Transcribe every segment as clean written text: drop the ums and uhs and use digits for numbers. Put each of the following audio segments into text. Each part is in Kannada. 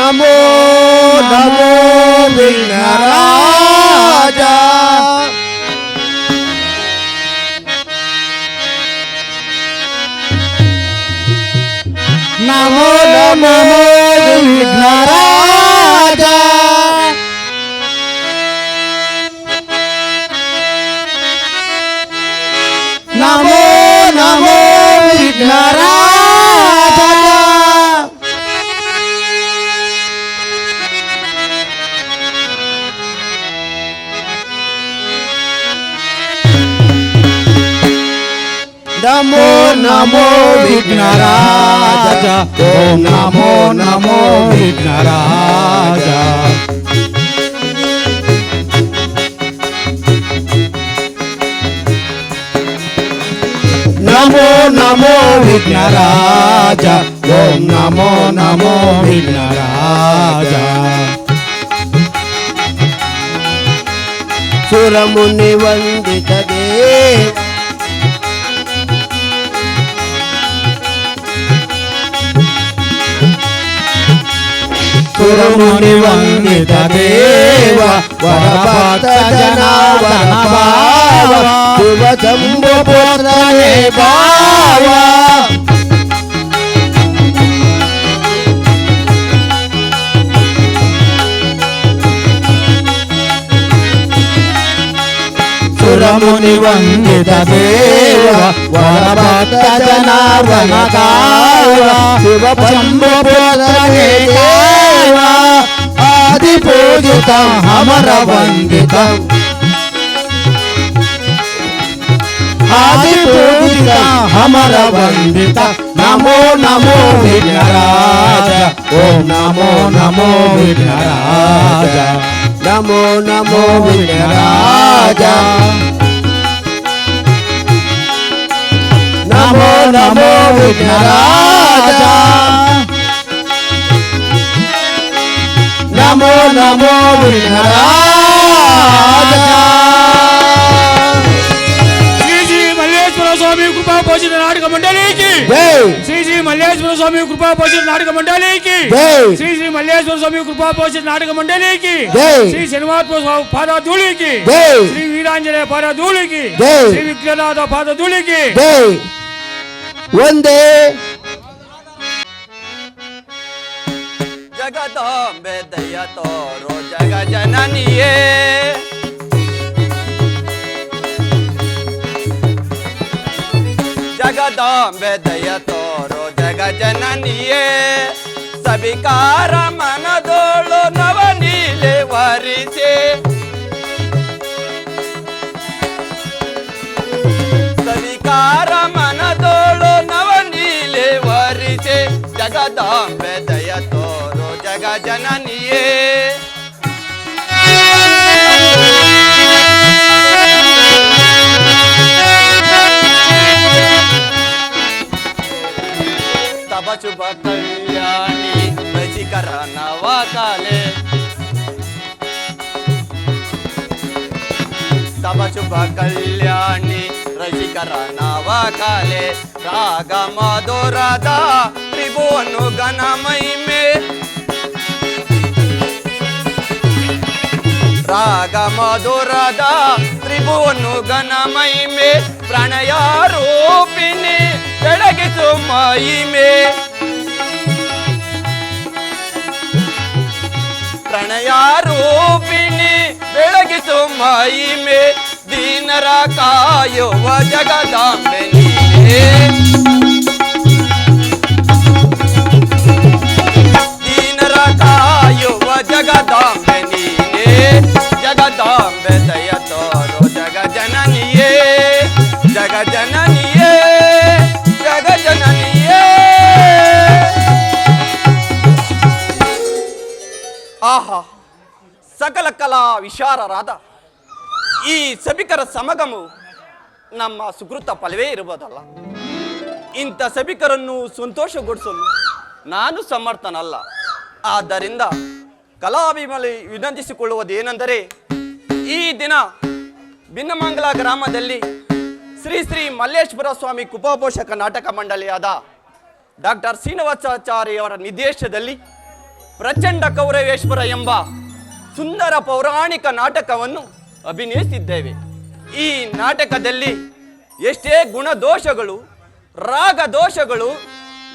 ನಮೋ ನಮೋ ವಿಘ್ನರಾಜ. ನಮೋ ನಮೋ ವಿಘ್ನರಾಜ. ನಮೋ ನಮೋ ವಿಘ್ನರಾಜ. ನಮೋ ನಮೋ ವಿಘ್ನರಾಜ. ಓಂ ನಮೋ ನಮೋ ವಿಘ್ನರಾಜ. ನಮೋ ನಮೋ ವಿಘ್ನರಾಜ. ಓಂ ನಮೋ ನಮೋ ವಿಘ್ನರಾಜ. ಸುರಮುನಿ ವಂದಿತ ದೇವ. ಸುರಮುನಿ ವಂದಿತ ದೇವ ವರಭಕ್ತ ಜನಾರ್ದನ ಭಾವ ಶಿವ ಶಂಭು ಪುತ್ರನೇ ಭಾವ. ಸುರಮುನಿ ವಂದಿತ ದೇವ ವರಭಕ್ತ ಜನಾರ್ದನ ಭಾವ ಶಿವ ಶಂಭು ಪುತ್ರನೇ ದೇವ. ಆದಿ ಪೂಜಿತ ಅಮರ ವಂದಿತ. ಆದಿ ಪೂಜಿತ ಅಮರ ವಂದಿತ. ನಮೋ ನಮೋ ವಿಘ್ನರಾಜ. ಓಂ ನಮೋ ನಮೋ ವಿಘ್ನರಾಜ. ನಮೋ ನಮೋ ವಿಘ್ನರಾಜ. ನಮೋ ನಮೋ ವಿಘ್ನರಾಜ. ನಮೋ ನಮೋ ವಿಘ್ನರಾಜ. ಶ್ರೀ ಶ್ರೀ ಮಲ್ಲೇಶ್ವರ ಸ್ವಾಮಿ ಕೃಪಾ ಪೋಷಿತ ನಾಟಕ ಮಂಡಳಿಗೆ ಶ್ರೀ ಶ್ರೀ ಮಲ್ಲೇಶ್ವರ ಸ್ವಾಮಿ ಕೃಪಾ ಪೋಷಿತ ನಾಟಕ ಮಂಡಳಿಗೆ ಶ್ರೀ ಶ್ರೀ ಮಲ್ಲೇಶ್ವರ ಸ್ವಾಮಿ ಕೃಪಾ ಪೋಷಿತ ನಾಟಕ ಮಂಡಳಿಗೆ ಶ್ರೀ ಶನಿವಾರ ಪಾದ ಧೂಳಿಗೆ ಶ್ರೀ ವೀರಾಂಜನೇಯ ಪಾದ ಧೂಳಿಗೆ ಶ್ರೀ ವಿಘ್ನನಾಥ ಪಾದ ಧೂಳಿಗೆ ಒಂದೇ. ಜಗದಾಂಬೆ ದಯ ತೋರೋ ಜಗ ಜನನಿಯೇ. ಜಗದಾಂಬೆ ದಯ ತೋರೋ ಜಗ ಜನನಿಯೇ. ಸವಿಕಾರ ಮನದೋಳು ನವನೀಲೆ ವರಿಸೆ. ಸವಿಕಾರ ಮನದೋಳು ನವನೀಲೆ ವರಿಸೆ. ಜಗದಾಂಬೆ ದಯ ತೋರೋ ಜಗ ಜನನಿಯೇ. ತಬ ಶುಭ ಕಲ್ಯಾಣಿ ರಸಿಕರ ನವಕಾಲೆ. ತಬ ಶುಭ ಕಲ್ಯಾಣಿ ರಸಿಕರ ನವಕಾಲೆ. ರಾಗ ಮಧುರದ ತ್ರಿಭುವನು ಗಣ ಮಹಿಮೆ. ರಾಗ ಮಧುರದ ತ್ರಿಭುವನು ಗಣ ಮಹಿಮೆ. ಪ್ರಣಯ ರೂಪಿಣಿ ಬೆಳಗಿಸು ಮಹಿಮೆ. ಪ್ರಣಯ ರೂಪಿಣಿ ಬೆಳಗಿಸು ಮಹಿಮೆ. ದೀನರ ಕಾಯುವ ಜಗದಾಂಬೆ ನೀನೇ. ದೀನರ ಕಾಯುವ ಜಗದಾಂಬೆ ನೀನೇ. ಜಗದಾಂಬೆ ದಯ ತೋರೋ ಜಗ ಜನನಿಯೇ. ಜಗ ಜನನಿಯೇ. ಜಗ ಜನನಿಯೇ. ಆಹಾ, ಸಕಲ ಕಲಾ ವಿಶಾರರಾದ ಈ ಸಭಿಕರ ಸಮಾಗಮವು ನಮ್ಮ ಸುಕೃತ ಫಲವೇ ಇರಬಹುದಲ್ಲ. ಇಂಥ ಸಭಿಕರನ್ನು ಸಂತೋಷಗೊಳಿಸಲು ನಾನು ಸಮರ್ಥನಲ್ಲ. ಆದ್ದರಿಂದ ಕಲಾಭಿಮಾನಿ ವಿನಂತಿಸಿಕೊಳ್ಳುವುದೇನೆಂದರೆ, ಈ ದಿನ ಭಿನ್ನಮಂಗಲ ಗ್ರಾಮದಲ್ಲಿ ಶ್ರೀ ಶ್ರೀ ಮಲ್ಲೇಶ್ವರ ಸ್ವಾಮಿ ಕುಪಪೋಷಕ ನಾಟಕ ಮಂಡಳಿಯಾದ ಡಾಕ್ಟರ್ ಶ್ರೀನಿವಾಸಾಚಾರ್ಯವರ ನಿರ್ದೇಶನದಲ್ಲಿ ಪ್ರಚಂಡ ಕೌರವೇಶ್ವರ ಎಂಬ ಸುಂದರ ಪೌರಾಣಿಕ ನಾಟಕವನ್ನು ಅಭಿನಯಿಸಿದ್ದೇವೆ. ಈ ನಾಟಕದಲ್ಲಿ ಎಷ್ಟೇ ಗುಣದೋಷಗಳು, ರಾಗ ದೋಷಗಳು,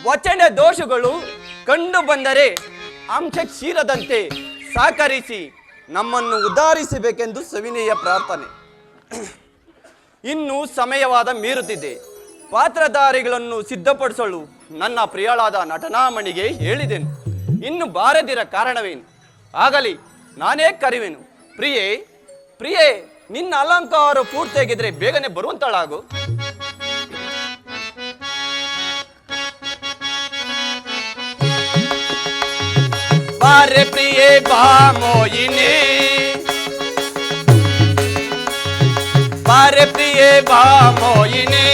ವಚನ ದೋಷಗಳು ಕಂಡು ಬಂದರೆ ಅಂಶಕ್ಷೀರದಂತೆ ಸಹಕರಿಸಿ ನಮ್ಮನ್ನು ಉದ್ಧರಿಸಬೇಕೆಂದು ಸವಿನಯ ಪ್ರಾರ್ಥನೆ. ಇನ್ನು ಸಮಯವಾದ ಮೀರುತ್ತಿದೆ. ಪಾತ್ರಧಾರಿಗಳನ್ನು ಸಿದ್ಧಪಡಿಸಲು ನನ್ನ ಪ್ರಿಯಳಾದ ನಟನಾಮಣಿಗೆ ಹೇಳಿದೆನು. ಇನ್ನು ಬಾರದಿರ ಕಾರಣವೇನು? ಆಗಲಿ, ನಾನೇ ಕರೆವೆನು. ಪ್ರಿಯೇ ಪ್ರಿಯೇ, ನಿನ್ನ ಅಲಂಕಾರ ಪೂರ್ತಿಯಾಗಿದ್ರೆ ಬೇಗನೆ ಬರುವಂತಳಾಗು. ಬಾರೆ ಪ್ರಿಯೇ ಬಾ ಮೋಯಿನಿ, ಬಾರೆ ಪ್ರಿಯೇ ಬಾ ಮೋಯಿನಿ,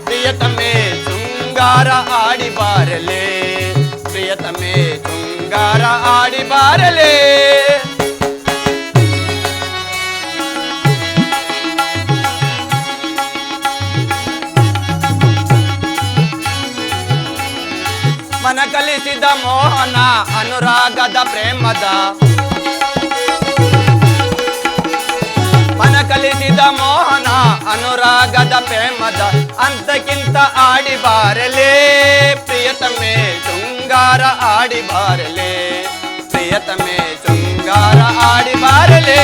ಪ್ರಿಯತಮೆ ಶೃಂಗಾರ ಆಡಿ ಬಾರಲೆ, ಪ್ರಿಯತಮೆ ಶೃಂಗಾರ ಆಡಿ ಬಾರಲೆ. ಮನ ಕಲಿಸಿದ ಮೋಹನ ಅನುರಾಗದ ಪ್ರೇಮದ, ಮನ ಕಲಿಸಿದ ಮೋಹನ ಅನುರಾಗದ ಪ್ರೇಮದ ಅಂತಕ್ಕಿಂತ ಆಡಿ ಬಾರಲೆ, ಪ್ರಿಯತಮೆ ಶೃಂಗಾರ ಆಡಿ ಬಾರಲೆ, ಪ್ರಿಯತಮೆ ಶೃಂಗಾರ ಆಡಿ ಬಾರಲೆ.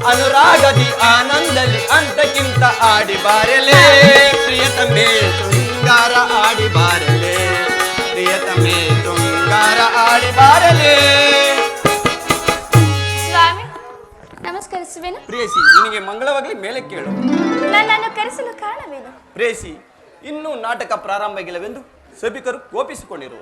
ಅನುರಾಗದಿ ಆನಂದಲಿ ಅಂತಕ್ಕಿಂತ ಆಡಿ ಬಾರಲೆ, ಪ್ರಿಯತಮೆ ಶೃಂಗಾರ ಆಡಿ ಬಾರಲೆ, ಪ್ರಿಯತಮೆ ಶೃಂಗಾರ ಆಡಿ ಬಾರಲೆ. ಸ್ವಾಮಿ ನಮಸ್ಕರಿಸುವೆನು. ಪ್ರೇಯಸಿ, ನಿನಗೆ ಮಂಗಳವಾಗಲಿ, ಮೇಲೆ ಕೇಳು. ನನ್ನನ್ನು ಕರೆಸಲು ಕಾರಣವೇನು? ಪ್ರೇಯಸಿ, ಇನ್ನೂ ನಾಟಕ ಪ್ರಾರಂಭವಾಗಿಲ್ಲವೆಂದು ಸಭಿಕರು ಕೋಪಿಸಿಕೊಂಡಿರು.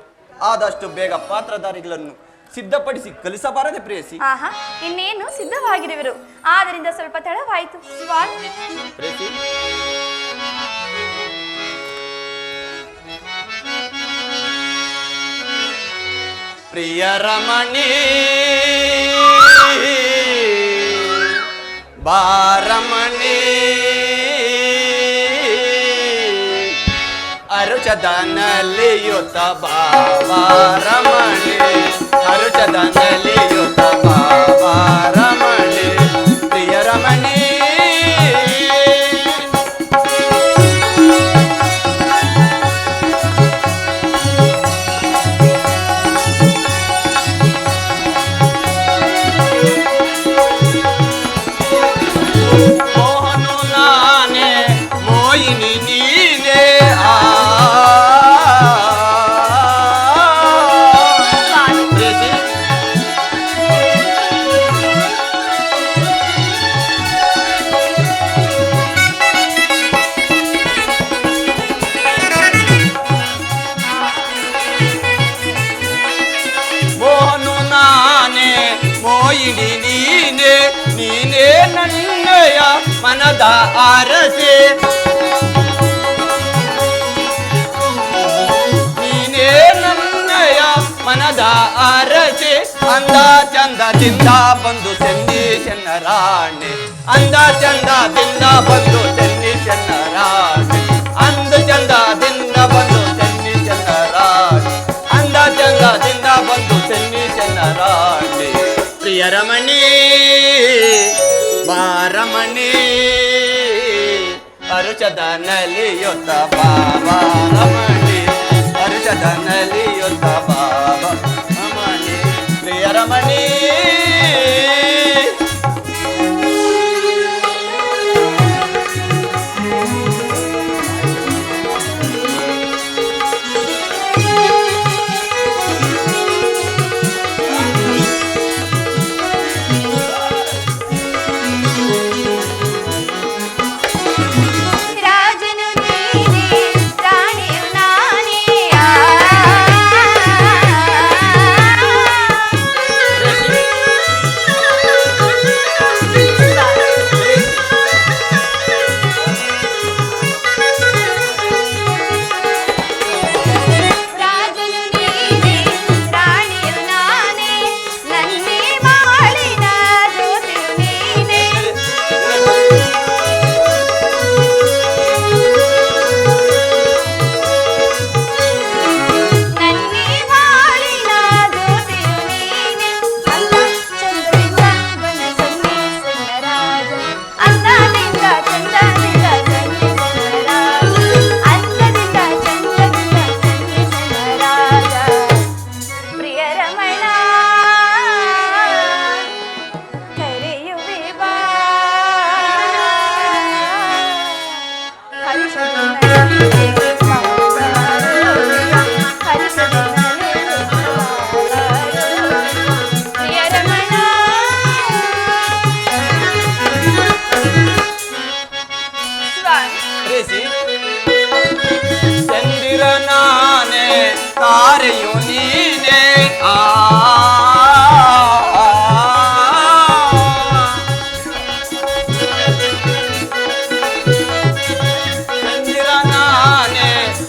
ಆದಷ್ಟು ಬೇಗ ಪಾತ್ರಧಾರಿಗಳನ್ನು ಸಿದ್ಧಪಡಿಸಿ ಕಲಿಸಬಾರದೆ ಪ್ರೇಯಸಿ? ಆಹಾ, ಇನ್ನೇನು ಸಿದ್ಧವಾಗಿರುವರು, ಆದ್ದರಿಂದ ಸ್ವಲ್ಪ ತಡವಾಯಿತು ಸ್ವಾಮಿ. ಪ್ರೇಯಸಿ, ಪ್ರಿಯ ರಮಣಿ ಬಾರಮಣಿ, ಅರುಚದನಲಿಯುತ ಬಾರಮಣಿ, ಅರುಚದನಲಿಯುತ ಬಾರಮಣಿ, ಪ್ರಿಯ ರಮಣಿ. ಮೋಹನು ನಾನೇ, ಮೋಹಿನಿ ನೀನೇ, ಮೋಹಿನಿ ನೀನೆ, ನೀನೇ ನನ್ನಯ ಮನದ ಆರಸೆ, ನೀನೇ ನನ್ನಯ ಮನದ ಆರಸೆ. ಅಂದ ಚಂದದಿಂದ ಬಂದು ಚೆನ್ನಿ ಚೆನ್ನರಾಣೆ, ಅಂದ ಚಂದದಿಂದ ಬಂದು ಚೆನ್ನಿ ಚೆನ್ನರಾಣೆ, ಅಂದ ಚಂದದಿಂದ ಬಂದು ಚೆನ್ನಿ ಚೆನ್ನರಾಣೆ, ಅಂದ ಚಂದದಿಂದ ಬಂದು ಚೆನ್ನಿ ಚೆನ್ನರಾಣೆ. ಪ್ರಿಯರಮಣಿ ಬಾರಮಣಿ ಅರುಚದ ನಲಿಯೊತ್ತ ಬಾಬಾ ರಮಣಿ ಅರುಚದ ನಲಿಯೊತ್ತ ಬಾಬಾ ರಮಣಿ ಪ್ರಿಯರಮಣಿ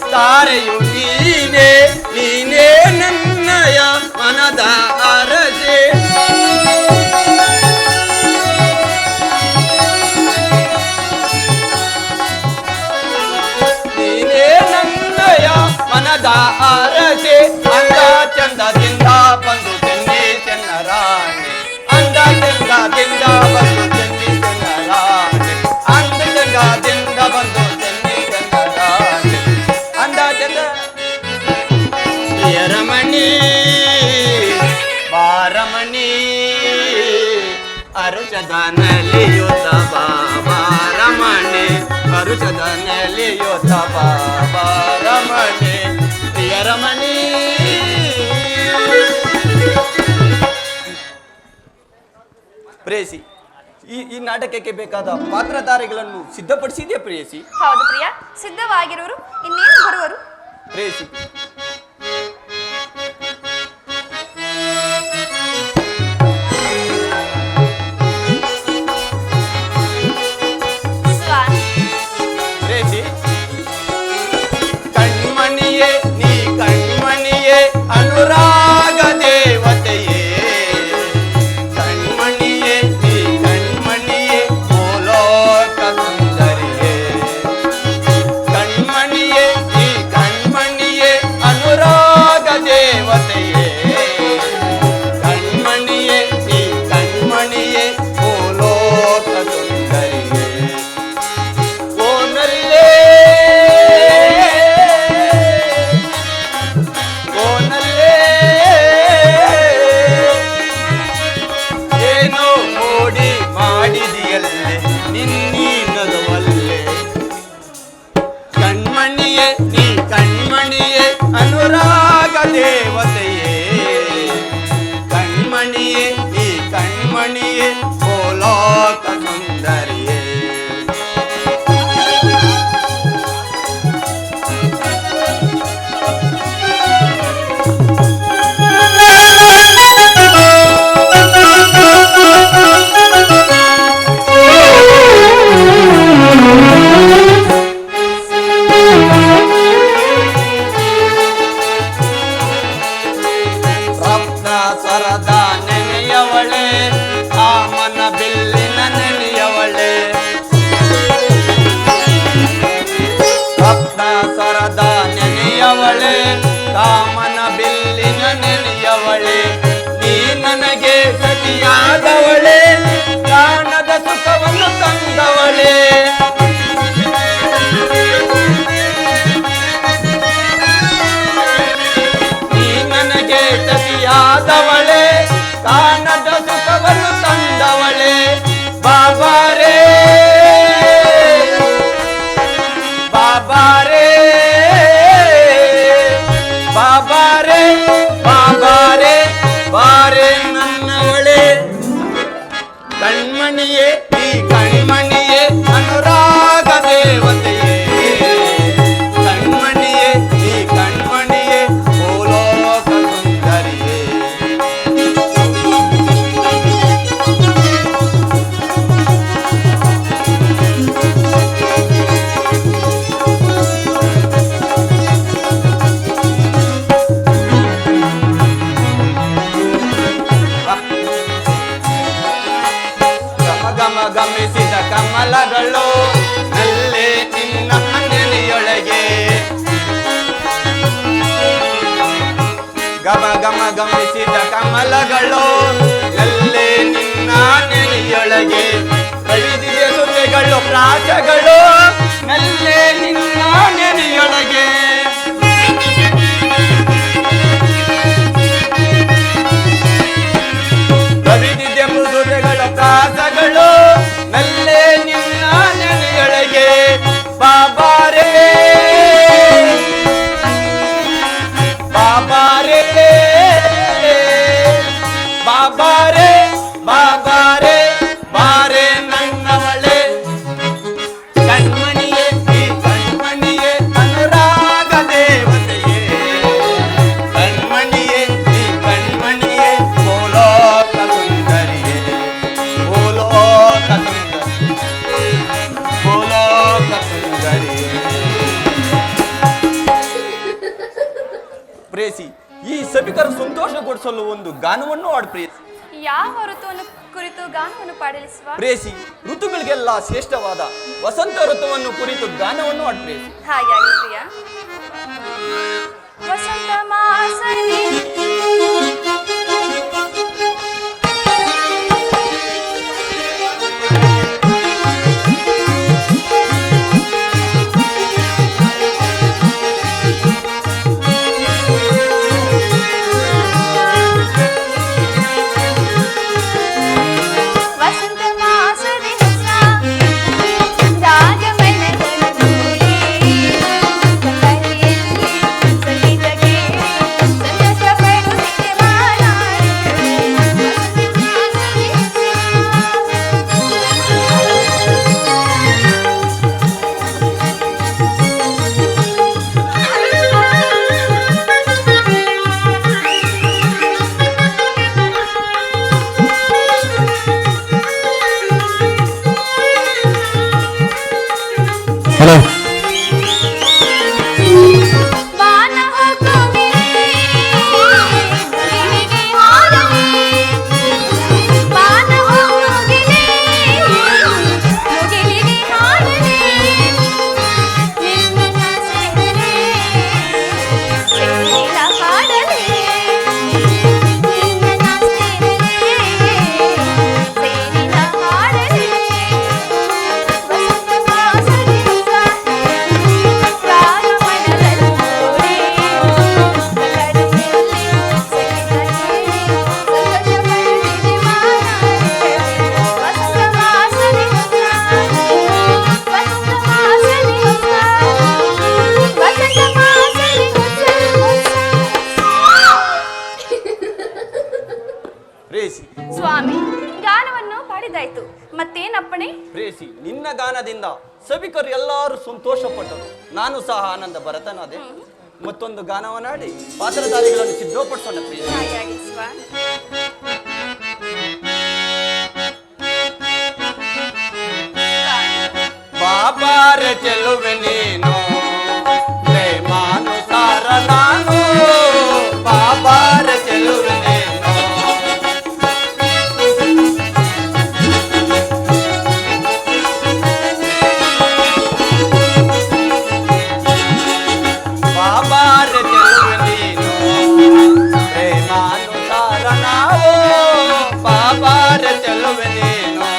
ತಾರೆಯು ನೀನೆ ನೀನೇ ನನ್ನಯ ಮನದ ಅರಸೆ ನೀನೇ ನನ್ನಯ ಮನದ ಅರಸೆ ಅಂದ ಚಂದದಿಂದ ಬಂದು ಚೆನ್ನಿ ಚೆನ್ನರಾಣೆ ಅಂದ ಚಂದದಿಂದ ಬಂದು ಚೆನ್ನಿ ಚೆನ್ನರಾಣೆ ಅಂದ ಚಂದದಿಂದ ಬಂದು ಪ್ರಿಯರಮಣಿ ಬಾರಮಣಿ ಅರುಚದ ನಲಿಯುತ್ತ ಬಾಬಾ ರಮಣಿ ಅರುಚದ ನಲಿಯುತ್ತ ಬಾಬಾ ರಮಣಿ ಪ್ರಿಯರಮಣಿ ಪ್ರೇಯಸಿ ಈ ನಾಟಕಕ್ಕೆ ಬೇಕಾದ ಪಾತ್ರಧಾರಿಗಳನ್ನು ಸಿದ್ಧಪಡಿಸಿದೆಯಾ ಪ್ರೇಯಸಿ? ಹೌದು ಪ್ರಿಯ, ಸಿದ್ಧವಾಗಿರುವರು. ಇನ್ನೇನು ಬರುವರು ಪ್ರೇಯಸಿ. ಕಣ್ಮಣಿಯೇ ನೀ ಕಣ್ಮಣಿಯೇ ಅನುರಾಗ ದೇವತೆಯೇ ಕಣ್ಮಣಿಯೇ ನೀ ಕಣ್ಮಣಿಯೇ ಭೂಲೋಕ ಸುಂದರಿಯೇ ಕಣ್ಮಣಿಯೇ ನೀ ಕಣ್ಮಣಿಯೇ ಅನುರಾಗ ದೇವತೆಯೇ ಕಣ್ಮಣಿಯೇ ನೀ ಕಣ್ಮಣಿಯೇ ಭೂಲೋಕ ಸುಂದರಿಯೇ ಕೋನಲ್ಲೇ ಏನೋ ಮೋಡಿ ಮಾಡಿದೆಯಲ್ಲೇ ನಿನ್ನೀನದವಲ್ಲೇ ಕಣ್ಮಣಿಯೇ ನೀ ಕಣ್ಮಣಿಯೇ ಅನುರಾಗ ದೇವತೆಯೇ ಕಣ್ಮಣಿಯೇ ನೀ ಕಣ್ಮಣಿಯೇ ಭೂಲೋಕ ಸುಂದರಿಯೇ ಸ್ವರದ ನೆನೆಯವಳೆ ಕಾಮನ ಬಿಲ್ಲಿನ ನೆನೆಯವಳೆ ಸಪ್ತ ಸ್ವರದ ನೆನೆಯವಳೆ ಕಾಮನ ಬಿಲ್ಲಿನ ನೆನೆಯವಳೆ ನೀ ನನಗೆ ಸತಿಯ ನನಗೆ ಸತಿಯಾದವಳೆ ಕಾಣದ ಸುಖವನ್ನು ತಂದವಳೆ ಬಾಬಾರೇ ಬಾಬಾರೇ ಬಾಬಾರೇ ಬಾಬಾರೇ ಬಾರೇ ನನ್ನವಳೆ ಕಣ್ಮಣಿಯೇ ಈ ಕಣ್ಮಣಿಯೇ ಅನುರಾಗ ದೇವತೆಯೇ ಕಣ್ಮಣಿಯೇ ಈ ಕಣ್ಮಣಿಯೇ ಭೂಲೋಕ ಸುಂದರಿಯೇ ಗಮಿಸಿದ ಕಮಲಗಳು ನಲ್ಲೇ ನಿನ್ನ ನೆನೆಯೊಳಗೆ ಗಮಿಸಿದ ಕಮಲಗಳು ನಲ್ಲೇ ನಿನ್ನ ನೆನೆಯೊಳಗೆ ಕಳಿದಿದೆ ಸುರೆಗಳು ಪ್ರಾಸಗಳು ನಲ್ಲೇ ನಿನ್ನ ನೆನೆಯೊಳಗೆ ಕವಿದಿದೆ ಮೃದುರೆಗಳ ಪ್ರಾಸಗಳು ನಲ್ಲೇ ನಿನ್ನ ನೆನೆಯೊಳಗೆ ಬಾಬಾರೇ ಬಾಬಾರೇ ಬಾಬಾರೇ ಬಾಬಾರೇ ಬಾರೇ ನನ್ನವಳೆ ಕಣ್ಮಣಿಯೇ ಈ ಕಣ್ಮಣಿಯೇ ಅನುರಾಗ ದೇವತೆಯೇ ಕಣ್ಮಣಿಯೇ ಈ ಕಣ್ಮಣಿಯೇ ಭೂಲೋಕ ಸುಂದರಿಯೇ ಭೂಲೋಕ ಸುಂದರಿ ಭೂಲೋಕ ಸುಂದರಿಯೇ ಪ್ರೇಸಿ ಈ ಸಭಿಕರ ಸಂತೋಷಗೊಳಿಸಲು ಒಂದು ಗಾನವನ್ನು ಹಾಡು ಪ್ರೇಸಿ ಯಾವ ಋತುವನ್ನು ಕುರಿತು ಗಾನವನ್ನು ಪಾಡಲಿಸುವ ಪ್ರೇಸಿ ಋತುಗಳಿಗೆಲ್ಲ ಶ್ರೇಷ್ಠವಾದ ವಸಂತ ಋತುವನ್ನು ಕುರಿತು ಗಾನವನ್ನು ಹಾಡು ಪ್ರೇಸಿ ಹಾಗೆ ಆಗಲಿ ಪ್ರಿಯ ವಸಂತ ಮಾಸದಿ ವಸಂತ ಮಾಸದಿ ಹೊಸ ರಾಗಮನಗಳ ಧೂಳಿ ಕೈಯಲ್ಲಿ ಸಂಗೀತ ಕೇಳಿ ಸಂತೋಷ ಪಡುತ್ತಿದೆ ಬಾಳಾಡಿ ವಸಂತ ಮಾಸದಿ ಹಲೋ ಬಾನ ಹೋಗುವಿರೆ ಮುಗಿಲಿಗೆ ಹಾರಲಿ ಬಾನ ಹೋಗುವಿರೆ ಮುಗಿಲಿಗೆ ಹಾರಲಿ ನಿನ್ನ ಸೇರಲಿ ಸೇರಿದ ಹಾಡಲಿ ನಿನ್ನ ಸೇರಲಿ ಸೇರಿದ ಹಾಡಲಿ ವಸಂತ ಮಾಸದಿ ಹೊಸ ರಾಗಮನಗಳ ಧೂಳಿ ಕಡಲಲ್ಲಿ ಸಂಗೀತ ಕೇಳಿ ಸಂತೋಷ ಪಡುತ್ತಿದೆ ಬಾಳಾಡಿ ವಸಂತ ಮಾಸದಿ ಹೊಸ ವಸಂತ ಮಾಸದಿ ಹೊಸ ವಸಂತ ಮಾಸದಿ ಹೊಸ ಪ್ರೇಸಿ ಸ್ವಾಮಿ ಗಾನವನ್ನು ಪಾಡಿದಾಯ್ತು ಮತ್ತೇನಪ್ಪಣೆ ಪ್ರೇಸಿ ನಿನ್ನ ಗಾನದಿಂದ ಸಭಿಕರು ಎಲ್ಲರೂ ಸಂತೋಷ ಪಟ್ಟರು ನಾನು ಸಹ ಆನಂದ ಭರತನಾದೆ ಮತ್ತೊಂದು ಗಾನವನ್ನಾಡಿ ಪಾತ್ರಧಾರಿಗಳನ್ನು ಸಿದ್ಧಪಡಿಸೋಣ ಪ್ರೇಸಿ ಹಾಗಾಗಿ ಸ್ವಾಮಿ ಬಾಬಾರ ಚೆಲುವೆ ನೀನು ಪ್ರೇಮಾನುಸಾರ ನಾನು ಬಾಬಾರ ಚೆಲುವೆ ನೀನು ಬಾಬಾರ ಚೆಲುವೆ ನೀನು ಪ್ರೇಮಾನುಸಾರ ನಾವು ಬಾಬಾರ ಚೆಲುವೆ ನೀನು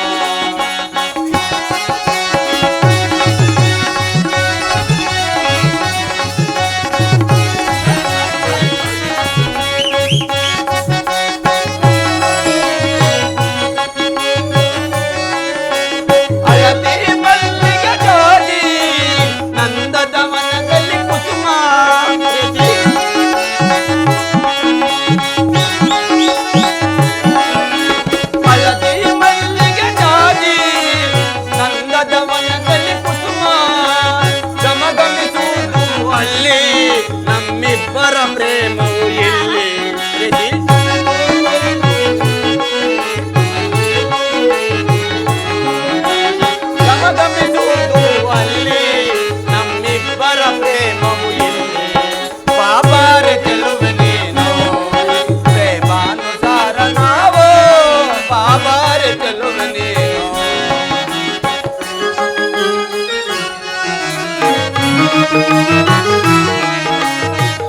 ಪ್ರೇಮವು ಎಲ್ಲಿ ಪ್ರೀತಿ ಗಮಗಮಿಸುವುದು ಅಲ್ಲಿ ನಮ್ಮಿಬ್ಬರ ಪ್ರೇಮವು ಎಲ್ಲಿ ಬಾಬಾರೆ ಚೆಲುವೆ ನೀನು ಪ್ರೇಮಾನುಸಾರ ನಾವು ಬಾಬಾರೆ ಚೆಲುವೆ ನೀನು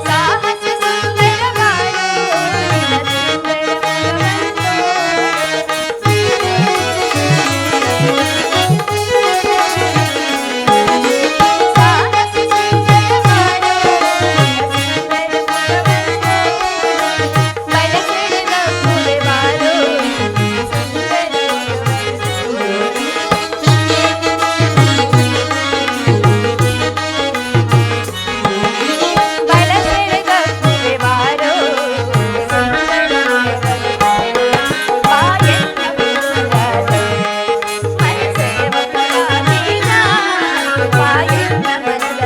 ಸಾಹಸ ಸುಂದರವಾರು ಸಾಹಸ ಸುಂದರವಾರು ಬಯಸಿದ ಮುಲೆವಾರು ಬಲಸೆಳೆದ ಮುಲೆವಾರು ಬಾಯನ್ನ ಮನಸೆಳೆವ ಕಲಾವಿದ ಬಾಯನ್ನ ಮನದ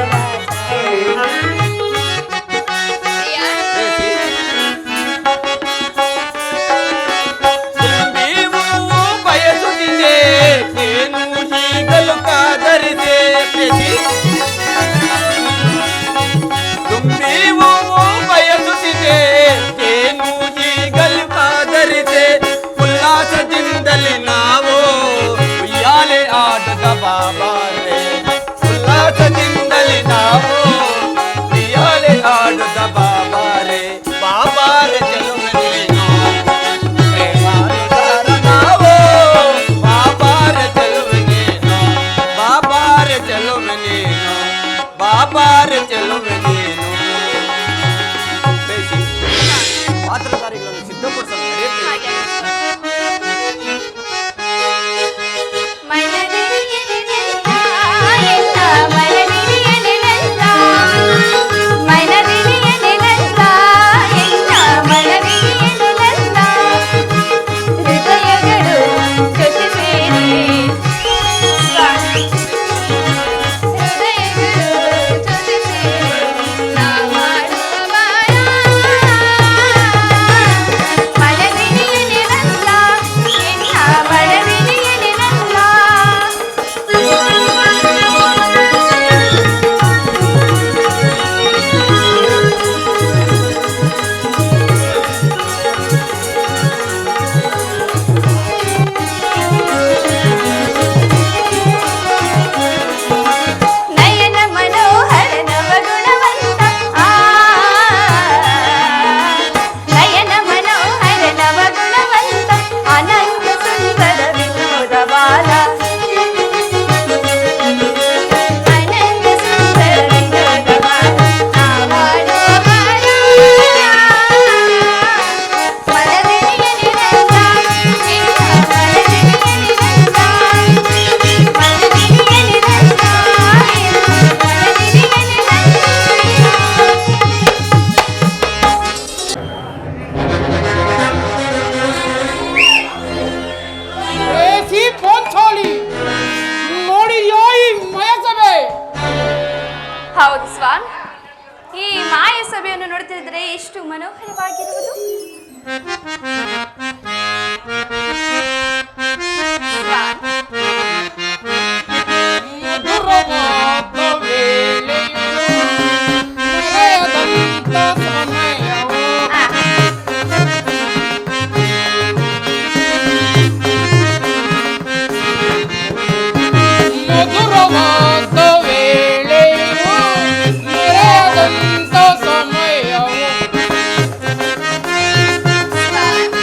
ನೀವು ಬಯಸುತ್ತಿದೆ ಏನು ಹೀಗಲು ಕಾದರಿದೆ ಪ್ರೀತಿ ತುಂಬಿವು ಬಯಸುತ್ತಿದೆ ಏನು ಹೀಗಲು ಕಾದರಿದೆ ಉಲ್ಲಾಸದಿಂದಲೇ ನಾವು ಉಯ್ಯಾಲೆ ಆಟದ ಬಾಬಾರೆ ಉಲ್ಲಾಸದಿಂದಲೇ ನಾವು ಉಯ್ಯಾಲೆ ಆಟದ ಬಾಬಾರೆ ಬಾಬಾರೆ ಚೆಲುವೆ ನೀನು ಪ್ರೇಮಾನುಸಾರ ನಾವು ಬಾಬಾರೆ ಚೆಲುವೆ ನೀನು ಬಾಬಾರೆ ಚೆಲುವೆ ನೀನು ಬಾಬಾರೆ ಚೆಲುವೆ ನೀನು ಬೇಸಿ ಪಾತ್ರಧಾರಿಗಳನ್ನು ಸಿದ್ಧಪಡಿಸಲು ನಡೆಯುತ್ತೇವೆ ಹೃದಯಗಳು ಜೊತೆ ಸೇರಿ ಹೃದಯಗಳು ಜೊತೆ ಸೇರಿ ನಾವಾಡುವ ಮನವಿನಿಯಲಿರಲ್ಲ ಎನ್ನ ಮನವಿನಿಯಲಿರಲ್ಲ ನಯನ ಮನೋಹರ ನವಗುಣವಂತ ನಯನ ಮನೋಹರ ನವಗುಣವಂತ ಅನಂತ ಸುಂದರ ವಿನೋದ ಬಾಲ ಅನಂತ ಸುಂದರ ವಿನೋದ ಬಾಲ ನಾವಾಡುವ ಬಾಲ ಮನವಿನಿಯಲಿರಲ್ಲ ಎನ್ನ ಮನವಿನಿಯಲಿರಲ್ಲ ರೇಸಿ ಪೋಂಚೋಳಿ ನೋಡಿಯೋ ಈ ಮಯಸಭೆ ಹೌದು ಸ್ವಾನ್ ಈ ಮಾಯ ಸಭೆಯನ್ನು ನೋಡ್ತಿದ್ರೆ ಎಷ್ಟು ಮನೋಹರವಾಗಿರುವುದು ಸ್ವಾನ್, ಮಧುರವಾದ ವೇಳೆಯು ಮರೆಯದಂತ ಸಮಯವು ಆ, ಮಧುರವಾದ ವೇಳೆಯು ಮರೆಯದಂತ ಸಮಯವು ಸ್ವಾನ್,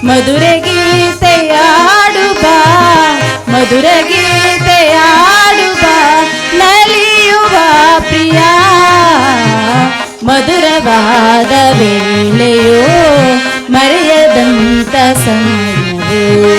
ಮಧುರ ಗೀತೆಯಾಡುವ ಮಧುರ ಗೀತೆಯಾಡುವ ನಲಿಯುವ ಪ್ರಿಯ ಮಧುರವಾದ ವೇಳೆಯೋ ಮರೆಯದಂತ ಸಮಯವೋ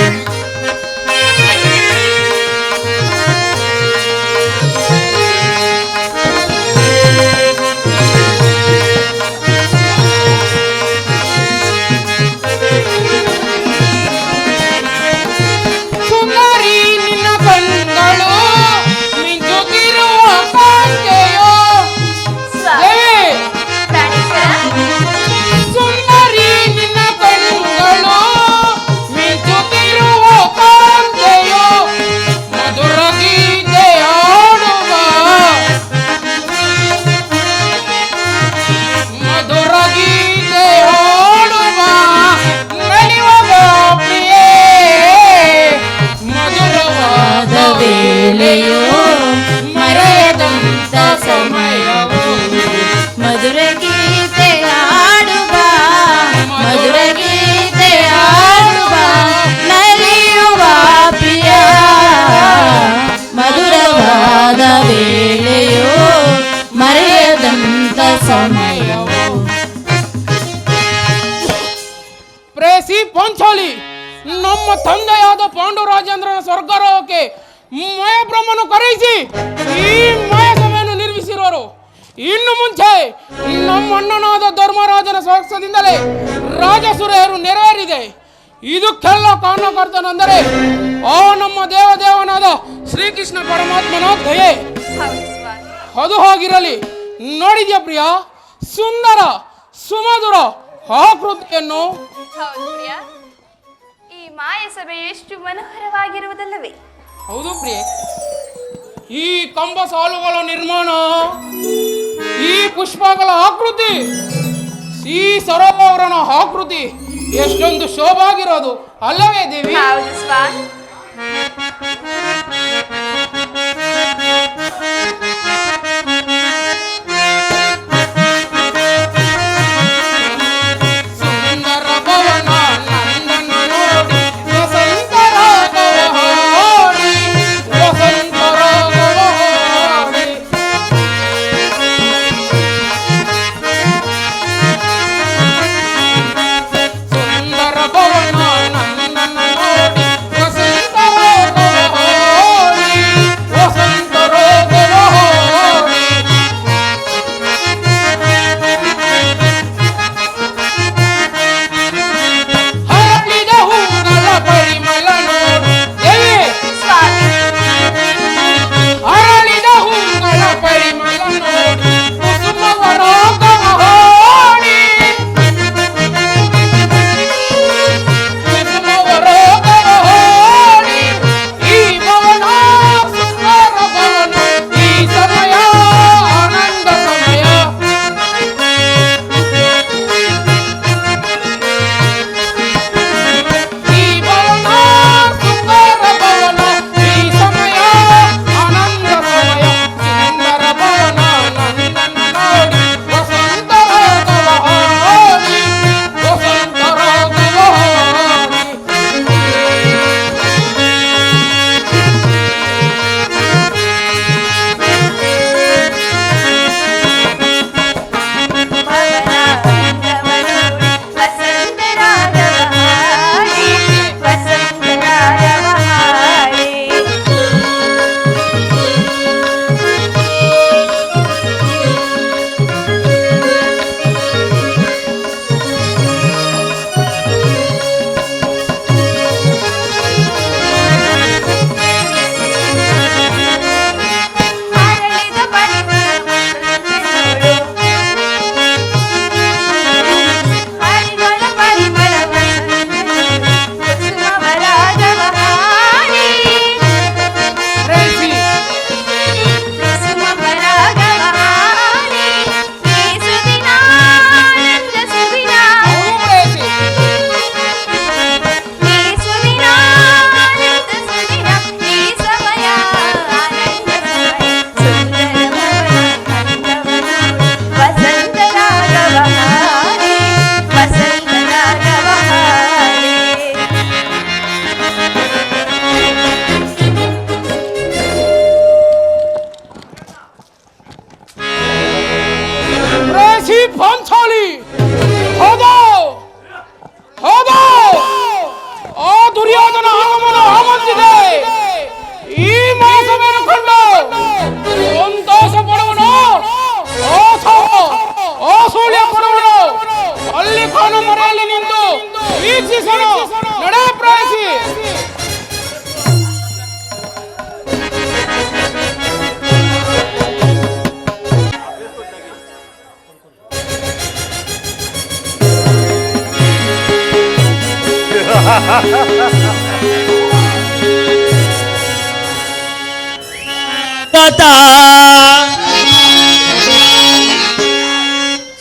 ಮರೆಯದಂತ ಸಮಯವೋ ಮಧುರ ಗೀತೆಯಾಡುವ ಮಧುರ ಗೀತೆಯಾಡುವ ನಲಿಯುವ ಪ್ರಿಯ ಮಧುರವಾದ ವೇಳೆಯೋ ಮರೆಯದಂತ ಸಮಯವೋ. ಪ್ರೇಸಿ ಪಂಚಾಲಿ ನಮ್ಮ ತಂದೆಯಾದ ಪಾಂಡುರಾಜೇಂದ್ರನ ಸ್ವರ್ಗಾರೋಹಕ್ಕೆ ಮಯಬ್ರಹ್ಮನು ಕರೆಯಿಸಿ ಈ ಮಯಸಭೆಯನ್ನು ನಿರ್ಮಿಸಿರುವರು. ಇನ್ನು ಮುಂಚೆ ನಮ್ಮ ಅಣ್ಣನಾದ ಧರ್ಮರಾಜನ ಸ್ವರ್ಗದಿಂದಲೇ ರಾಜಸುರೆಯರು ನೆರವೇರಿದೆ. ಇದಕ್ಕೆಲ್ಲ ಕಾರಣಕರ್ತನೆಂದರೆ ಆ ನಮ್ಮ ದೇವದೇವನಾದ ಶ್ರೀಕೃಷ್ಣ ಪರಮಾತ್ಮನ ದಯೆ. ಹೌದು ಸ್ವಾಮಿ. ಅದು ಹೋಗಿರಲಿ. ನೋಡಿದ್ಯಾ ಪ್ರಿಯ, ಸುಂದರ ಸುಮಧುರ ಆಕೃತಿಯನ್ನು. ಹೌದು ಪ್ರಿಯ, ಈ ಮಾಯ ಸಭೆ ಎಷ್ಟು ಮನೋಹರವಾಗಿರುವುದಲ್ಲವೇ. ಹೌದು ಪ್ರಿಯೆ, ಈ ಕಂಬ ಸಾಲುಗಳ ನಿರ್ಮಾಣ, ಈ ಪುಷ್ಪಗಳ ಆಕೃತಿ, ಈ ಸರೋವರನ ಆಕೃತಿ ಎಷ್ಟೊಂದು ಶೋಭಾಗಿರೋದು ಅಲ್ಲವೇ ದೇವಿ? ಹೌದು ಸ್ವಾಮಿ. ಸುಂದರ ಭವನ ನಂದನ ನೋಡಿ ವಸಂತ ರಾಗವ ಹಾಡಿ ವಸಂತ ರಾಗವ ಹಾಡಿ. ಸುಂದರ ಭವನ ನಂದನ ನೋಡಿ ವಸಂತ ರಾಗವ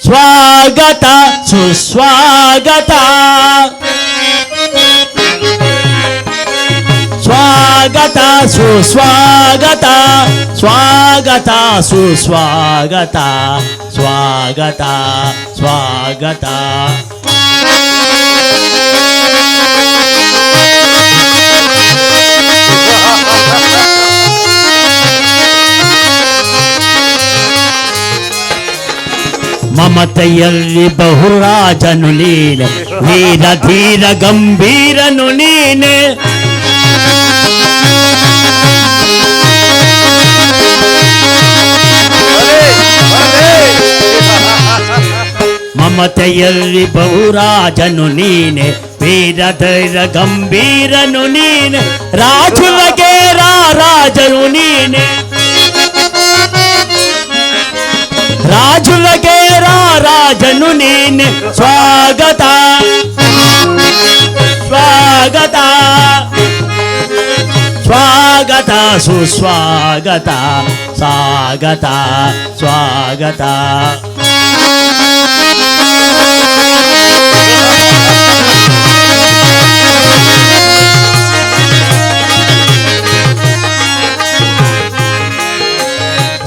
ಸ್ವಾಗತ ಸುಸ್ವಾಗತ ಸ್ವಾಗತ ಸುಸ್ವಾಗತ ಸ್ವಾಗತ ಸುಸ್ವಾಗತ ಸ್ವಾಗತ ಸ್ವಾಗತ ಮಮತೆಯಲ್ಲಿ ಬಹುರಾಜನು ನೀನೆ ವೀರ ಧೀರ ಗಂಭೀರನು ನೀನೆ ಮಮತೆಯಲ್ಲಿ ಬಹುರಾಜನು ನೀನೆ ವೀರ ಧೈರ ಗಂಭೀರನು ನೀನೆ ರಾಜುಲಗೆ ರಾಜನು ನೀನೆ ರಾಜುಲಗೆ ರಾಜನು ನೀನೆ ಸ್ವಾಗತ ಸ್ವಾಗತ ಸ್ವಾಗತ ಸುಸ್ವಾಗತ ಸ್ವಾಗತ ಸ್ವಾಗತ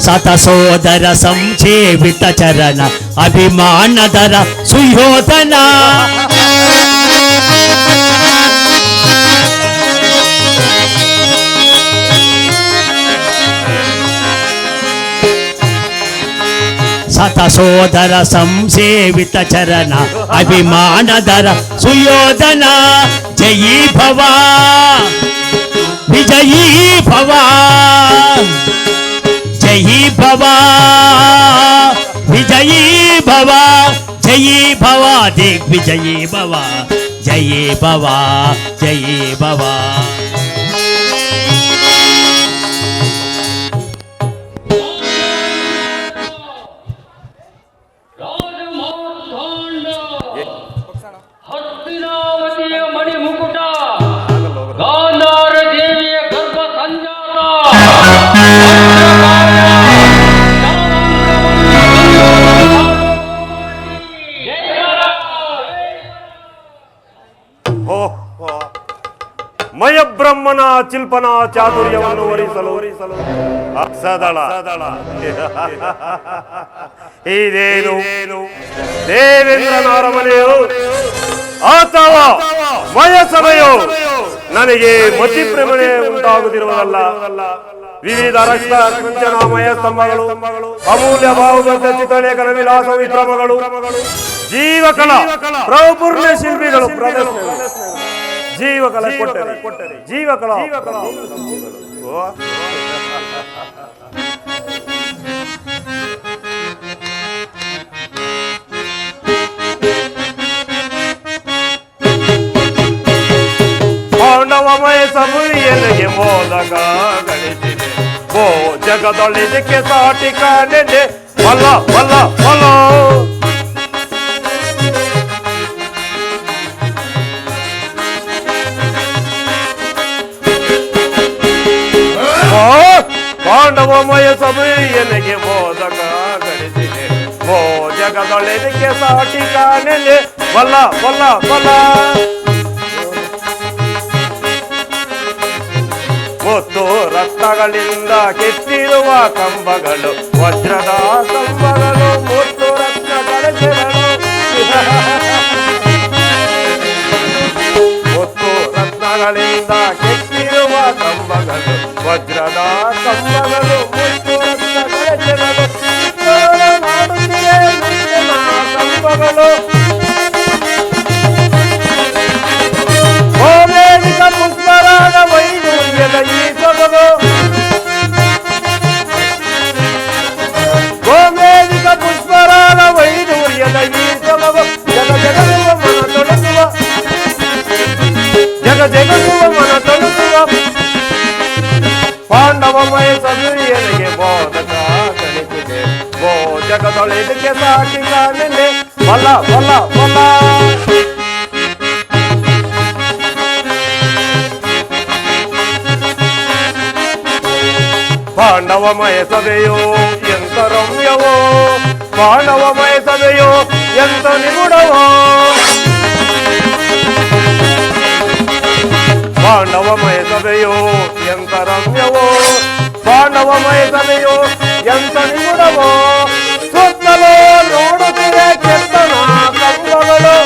ಸತ ಸೋದರ ಸಂಜೀವಿತ ಚರಣ ಅಭಿಮಾನದರ ಸುಯೋಧನ ಸತ ಸೋದರ ಸಂಸೇವಿತ ಚರಣ ಅಭಿಮಾನದರ ಸುಯೋಧನ ಜಯೀ ಭವ ವಿಜಯೀ ಭವ ಜಯೀ ಭವ ವಿಜಯೀ ಭವ ಜಯೀ ಭವ ದಿಗ್ವಿಜಯೀ ಭವ ಜಯೀ ಭವ ಜಯೀ ಭವ ಹಸ್ತಿನಾವತಿಯ ಮಣಿ ಮುಕುಟ ಗಾಂಧಾರ ದೇವಿಯ ಗರ್ಭ ಸಂಜಾತ ಮಯಬ್ರಹ್ಮನ ಚಿಲ್ಪನ ಚಾತುರ್ಯವನ್ನು ವರಿಸಲು ಸದಳ ಇದೇನು ದೇವೇಂದ್ರನ ಅರಮನೆಯು ಅಥವಾ ಮಯಸಭೆಯು ನನಗೆ ಮತಿ ಭ್ರಮಣೆ ಉಂಟಾಗುತ್ತಿರುವುದಲ್ಲ. ವಿವಿಧ ರಕ್ತ ಕೃಂಚನಾಮಯ ಸ್ತಂಭಗಳು, ಅಮೂಲ್ಯ ಭಾವಬದ್ಧ ಚಿತ್ರಲೇಖನ ವಿಲಾಸ ವಿಕ್ರಮಗಳು, ಜೀವಕಲ ಪ್ರಪೂರ್ಣ ಶಿಲ್ಪಿಗಳು ಪ್ರದರ್ಶನ ಜೀವಕಲ ಕೊಟ್ಟರೆ ಜೀವಕಲ ಪಾಂಡವಮಯ ಸಭೆಯಲ್ಲಿಗೆ ಮೋದಕ ಗಳಿಸಿದೆ ಓ ಜಗದೊಳಿದಕ್ಕೆ ಸಾಟಿ ಕಾಣೆನೆ ಬಲ ಬಲ ಬಲ ಪಾಂಡವಮಯ ಸಭೆಯಲ್ಲಿಗೆ ಮೋದಕ ಗಳಿಸಿದೆ ಓ ಜಗದೊಳಿದಕ್ಕೆ ಸಾಟಿ ಕಾಣೆನೆ ಬಲ ಬಲ ಬಲ ಮುತ್ತು ರತ್ನಗಳಿಂದ ಕೆತ್ತಿರುವ ಕಂಬಗಳು ವಜ್ರದ ಕಂಬಗಳು ಮುತ್ತು ರತ್ನಗಳ ಸೆರಳು ಮುತ್ತು ರತ್ನಗಳಿಂದ ಕೆತ್ತಿರುವ ಕಂಬಗಳು ವಜ್ರದ ಕಂಬಗಳು ಮುತ್ತು ರತ್ನಗಳ ಸೆರಳು ಮಾಡುತ್ತಿದೆ ಕಂಬಗಳು ಗೋಮೇಧಿಕ ಪುಷ್ಪರಾಗ ವೈಡೂರ್ಯದ ಈ ಸೊಬಗು ಗೋಮೇಧಿಕ ಪುಷ್ಪರಾಗ ವೈಡೂರ್ಯದ ಈ ಸೊಬಗು ಜಗಜಗುವ ಮನ ತೊಡಗುವ ಜಗಜಗುವ ಮನ ತೊಡಗುವ ಪಾಂಡವಮಯ ಸಭೆಯನಿಗೆ ಬೋಧಕ ಕಲಿಸಿದೆ ಓ ಜಗದೊಳಿದಕ್ಕೆ ಸಾಟಿ ಕಾಣೆನೆ ಬಲ ಬಲ ಬಲ ಪಾಂಡವಮಯ ಸಭೆಯೋ ಎಂತ ರಮ್ಯವೋ, ಪಾಂಡವಮಯ ಸಭೆಯೋ ಎಂತ ನಿಗುಡವೋ, ಪಾಂಡವಮಯ ಸಭೆಯೋ ಎಂತ ರಮ್ಯವೋ, ಪಾಂಡವಮಯ ಸಭೆಯೋ ಎಂತ ನಿಗುಡವೋ. ಸುತ್ತಲೂ ನೋಡುತ್ತಿದೆ ಕೆತ್ತನ ಕಂಬಗಳು,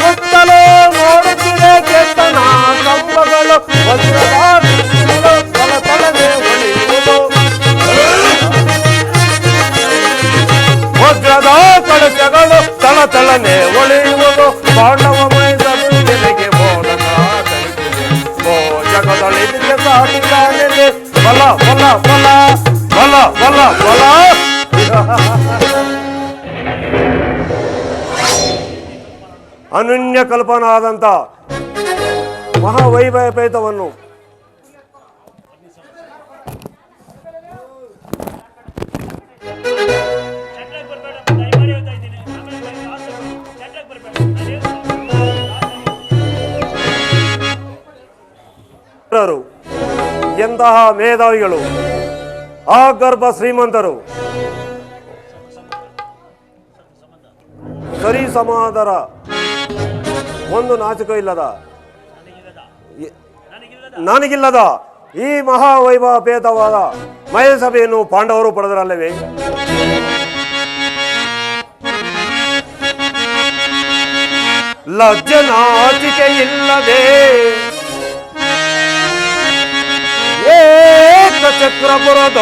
ಸುತ್ತಲೂ ನೋಡುತ್ತಿದೆ ಕೆತ್ತನ ಕಂಬಗಳು, ವಜ್ರದ ತಲತಲನೆ ಹೊಳೆಯುವುದು, ವಜ್ರದ ಕಳಶಗಳು ತಳತಳನೆ ಹೊಳೆಯುವುದು. ಪಾಂಡವಮಯ ಸಭೆಗೆ ಬೋಧಕ ಜಗದೊಳಿಗೆ ಸಾಟಿದ್ದಾನೆ, ಬಲ ಬಲ ಬಲ ಬಲ ಬಲ ಬಲ. ಅನನ್ಯ ಕಲ್ಪನಾದಂಥ ಮಹಾವೈಭವಪೇತವನ್ನು ಎಂತಹ ಮೇಧಾವಿಗಳು, ಆ ಗರ್ಭ ಶ್ರೀಮಂತರು, ಸರಿ ಸಮಾದರ ಒಂದು ನಾಚಿಕ ಇಲ್ಲದ ನನಗಿಲ್ಲದ ಈ ಮಹಾವೈಭವಪೇತವಾದ ಮಯಸಭೆಯನ್ನು ಪಾಂಡವರು ಪಡೆದರಲ್ಲವೇ? ಲಜ್ಜೆ ನಾಚಿಕೆ ಇಲ್ಲದೆ ಏಕಚಕ್ರಪುರದ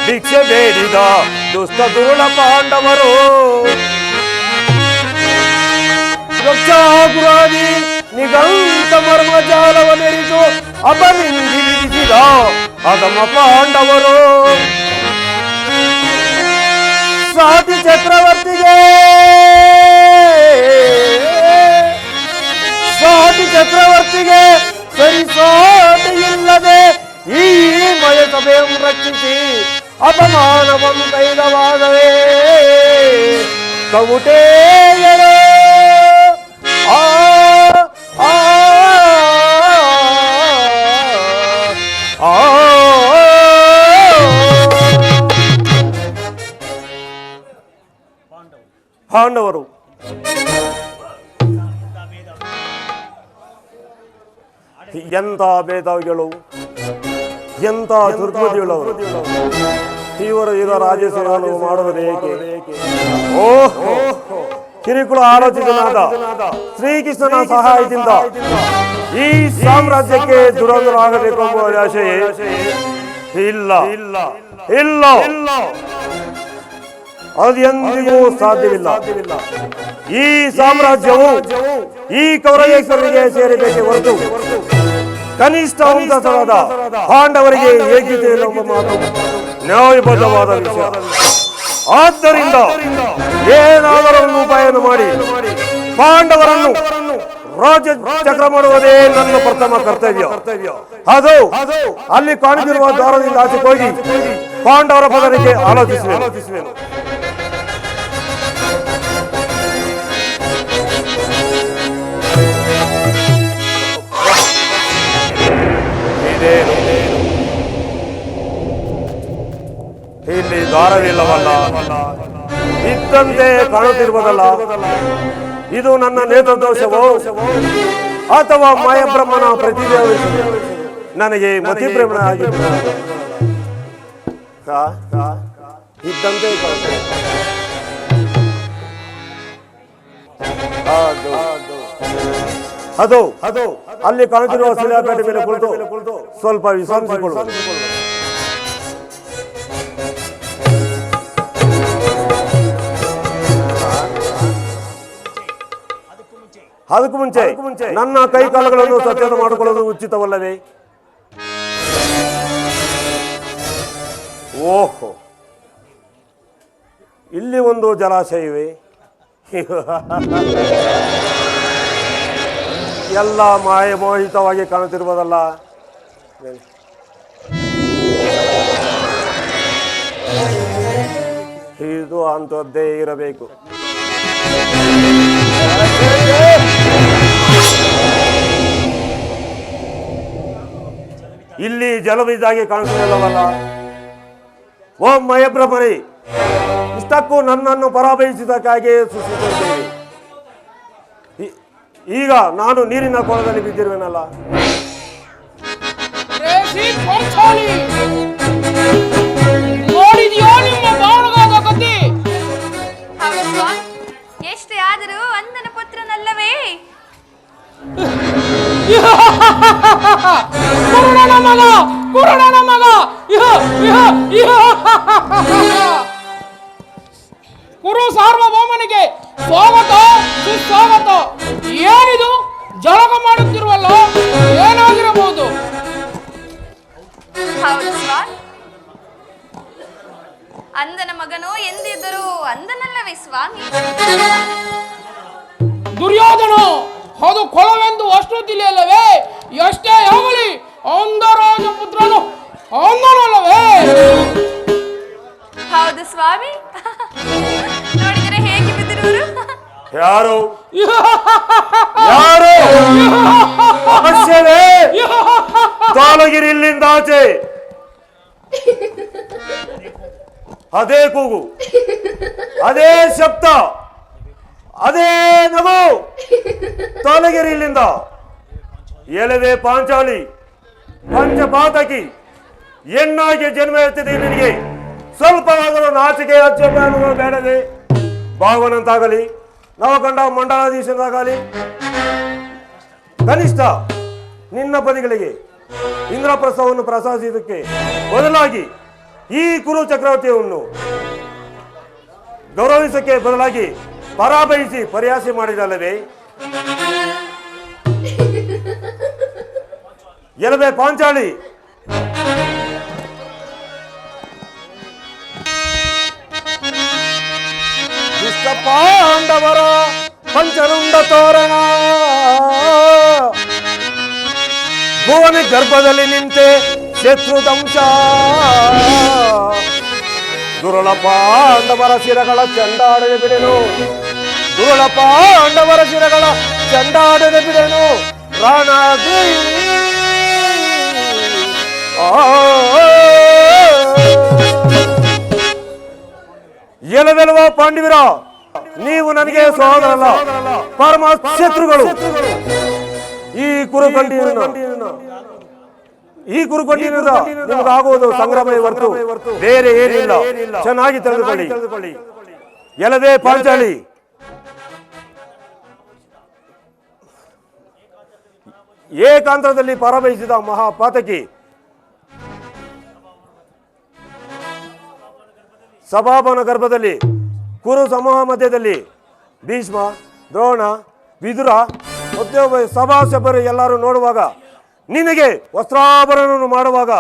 ಭಿಕ್ಷೆ ಬೇಡಿದ ದುಷ್ಟ ದುರುಳ ಪಾಂಡವರು, ಲಕ್ಷಾಗುರಾದಿ ನಿಗಂತ ಮರ್ಮಜಾಲವನೆರಿದು ಅಪನಿಂದಿ ವಿಧಿಸಿದ ಅಧಮ ಪಾಂಡವರು, ಸಾಟಿ ಚಕ್ರವರ್ತಿಗೆ ಸರಿಸಾಟಿ ಇಲ್ಲದೆ ಈ ಮಯಸಭೆಯನ್ನು ರಕ್ಷಿಸಿ ಅಪಮಾನವನ್ನು ಕೈದವಾದವೇ ಕವುಟೇಯರು. ಪಾಂಡವರು ಎಂಥ ಮೇಧಾವಿಗಳು, ಎಂಥ ದುರ್ಬುದ್ಧಿಯುಳ್ಳವರು. ಇವರು ಈಗ ರಾಜ್ಯ ಸೇವೆಯನ್ನು ಮಾಡುವುದು ಏಕೆ? ಓಹೋ, ಕಿರಿಕುಳ ಆಲೋಚಿತನಾದ ಶ್ರೀಕೃಷ್ಣನ ಸಹಾಯದಿಂದ ಈ ಸಾಮ್ರಾಜ್ಯಕ್ಕೆ ದುರಂತರಾಗಬೇಕೆಂಬ ಆಶೆ ಇಲ್ಲ ಇಲ್ಲ ಇಲ್ಲ, ಅದು ಎಂದಿಗೂ ಸಾಧ್ಯವಿಲ್ಲ. ಈ ಸಾಮ್ರಾಜ್ಯವು ಈ ಕೌರವೇಶ್ವರರಿಗೆ ಸೇರಬೇಕೆ ಹೊರತು ಕನಿಷ್ಠ ಅಂತಸ್ತಳದ ಪಾಂಡವರಿಗೆ ಏಕಿದೆ ಎಂಬ ಮಾತು ನ್ಯಾಯಬದ್ಧವಾದ ವಿಷಯ. ಆದ್ದರಿಂದ ಏನಾದರೂ ಒಂದು ಉಪಾಯವನ್ನು ಮಾಡಿ ಪಾಂಡವರನ್ನು ರಾಜ್ಯ ಚಕ್ರ ಮಾಡುವುದೇ ನನ್ನ ಪ್ರಥಮ ಕರ್ತವ್ಯ. ಅದು ಅಲ್ಲಿ ಕಾಣುತ್ತಿರುವ ದ್ವಾರದಿಂದ ಆಚೆ ಹೋಗಿ ಪಾಂಡವರ ಪದರಿಗೆ ಆಲೋಚಿಸುವೆನು. ಇಲ್ಲಿ ದ್ವಾರವಿಲ್ಲವಲ್ಲ, ಇದ್ದಂತೆ ಕಾಣುತ್ತಿರುವುದಲ್ಲ. ಇದು ನನ್ನ ನೇತೃದೋಷವೋ ಅಥವಾ ಮಾಯಬ್ರಹ್ಮನ ಪ್ರತಿಭೆ ನನಗೆ ಮತಿಭ್ರಮಣ ಆಗಿದೆ. ಇದ್ದಂತೆ ಅದು ಅಲ್ಲಿ ಕಾಣುತ್ತಿರುವ ಶಿಲಾಪೇಟೆ ಮೇಲೆ ಕುಳಿತು ಸ್ವಲ್ಪ ವಿಶ್ರಾಂತಿಸಿಕೊಳ್ಳುವುದು. ಅದಕ್ಕೂ ಮುಂಚೆ ನನ್ನ ಕೈಕಾಲುಗಳನ್ನು ಸ್ವಚ್ಛತೆ ಮಾಡಿಕೊಳ್ಳುವುದು ಉಚಿತವಲ್ಲವೇ? ಓಹೋ, ಇಲ್ಲಿ ಒಂದು ಜಲಾಶಯವೇ? ಎಲ್ಲ ಮಾಯಮೋಹಿತವಾಗಿ ಕಾಣುತ್ತಿರುವುದಲ್ಲ. ಇದು ಅಂಥದ್ದೇ ಇರಬೇಕು. ಇಲ್ಲಿ ಜಲವಿದ್ದಾಗಿ ಕಾಣಿಸಲಿಲ್ಲವಲ್ಲ? ಓ ಮಯಬ್ರಹ್ಮರಿ, ಇಷ್ಟಕ್ಕೂ ನನ್ನನ್ನು ಪರಾಭವಿಸಿದ್ದಕ್ಕಾಗಿ ಸೃಷ್ಟಿಸಿದ್ದೇವೆ. ಈಗ ನಾನು ನೀರಿನ ಕೊಳದಲ್ಲಿ ಬಿದ್ದಿರುವೆನಲ್ಲ. ನೋಡಿದ್ಯೋ ನಿಮ್ಮ ಬಾಳಗಾದ ಕಥೆ? ಹೌದು ಸ್ವಾಮಿ, ಎಷ್ಟೇ ಆದರೂ ಅಂದನ ಪುತ್ರನಲ್ಲವೇ? ಕುರುಡನ ಮಗ, ಕುರುಡನ ಮಗ. ಕುರು ಸಾರ್ವಭೌಮನಿಗೆ ಸ್ವಾಗತ ಸುಸ್ವಾಗತ. ಏನಿದು ಜಳಕ ಮಾಡುತ್ತಿರುವಲ್ಲ, ಏನಾಗಿರಬಹುದು? ಹೌದು ಸ್ವಾಮಿ, ಅಂದನ ಮಗನು ಎಂದಿದ್ದರೂ ಅಂದನಲ್ಲವೇ ಸ್ವಾಮಿ? ದುರ್ಯೋಧನ ಅದು ಕೊಳವೆಂದು ಅಷ್ಟು ತಿಳಿಯಲ್ಲವೇ? ಎಷ್ಟೇ ಆಗಲಿ ಅಂದರಾಜ ಪುತ್ರನು ಅಂದನಲ್ಲವೇ? ಹೌದು ಸ್ವಾಮಿ, ನೋಡಿದರೆ ಹೇಗೆ ಬಿದ್ದಿರುವರು? ಯಾರು ಯಾರು ಅವಶ್ಯವೇ ತಾಲಗಿರಿ ಇಲ್ಲಿಂದ ಆಚೆ. ಅದೇ ಕೂಗು, ಅದೇ ಶಬ್ದ, ಅದೇ ನಗು. ತಾಲಗಿರಿ ಇಲ್ಲಿಂದ. ಎಲವೇ ಪಾಂಚಾಲಿ, ಪಂಚಪಾತಕಿ, ಹೆಣ್ಣಾಗಿ ಜನ್ಮ ಎತ್ತಿದೆ ನಿನಗೆ ಸ್ವಲ್ಪವಾದರೂ ನಾಚಿಕೆ ಅಚ್ಚುಮೆಯನ್ನು ಬೇಡದೆ? ಭಾವನಂತಾಗಲಿ, ನವಕಂಡ ಮಂಡಲಾಧೀಶನಾಗಲಿ, ಕನಿಷ್ಠ ನಿನ್ನ ಪದಿಗಳಿಗೆ ಇಂದ್ರಪ್ರಸ್ಥವನ್ನು ಪ್ರಸಾದಿಸುವುದಕ್ಕೆ ಬದಲಾಗಿ ಈ ಕುರು ಚಕ್ರವರ್ತಿಯನ್ನು ಗೌರವಿಸಕ್ಕೆ ಬದಲಾಗಿ ಪರಾಭವಿಸಿ ಪರಿಹಾಸ ಮಾಡಿದಲ್ಲವೇ? ಎಲವೇ ಪಾಂಚಾಲಿ, ದುಷ್ಟ ಪಾಂಡವರ ಪಂಚರುಂಡ ತೋರಣ ಭುವನ ಗರ್ಭದಲ್ಲಿ ನಿಂತೆ ಶತ್ರುದಂಶ ದುರುಳ ಪಾಂಡವರ ಶಿರಗಳ ಚಂಡಾಡದೆ ಬಿಡೆನು, ದುರುಳ ಪಾಂಡವರ ಶಿರಗಳ ಚಂಡಾಡದೆ ಬಿಡೆನು ರಾಣಾದಿ. ಎಲವೆಲವ ಪಾಂಡವರ, ನೀವು ನನಗೆ ಸಹೋದರಲ್ಲ, ಪರಮ ಶತ್ರುಗಳು. ಈ ಕುರುಕಂಡಿನಿಂದ ನಿಮಗಾಗುವುದು ಸಂಗ್ರಾಮವೇ ಹೊರತು ಬೇರೆ ಏನಿಲ್ಲ. ಚೆನ್ನಾಗಿ ತಿಳಿದುಕೊಳ್ಳಿ. ಎಲವೇ ಪಾಂಚಾಲಿ, ಏಕಾಂತರದಲ್ಲಿ ಪರಾಭವಿಸಿದ ಮಹಾಪಾತಕಿ, ಸಭಾಭವನ ಗರ್ಭದಲ್ಲಿ ಕುರು ಸಮೂಹ ಮಧ್ಯದಲ್ಲಿ ಭೀಷ್ಮ, ದ್ರೋಣ, ವಿದುರ ಮತ್ತೊಬ್ಬ ಸಭಾಸಭರು ಎಲ್ಲರೂ ನೋಡುವಾಗ, ನಿನಗೆ ವಸ್ತ್ರಾಭರಣವನ್ನು ಮಾಡುವಾಗ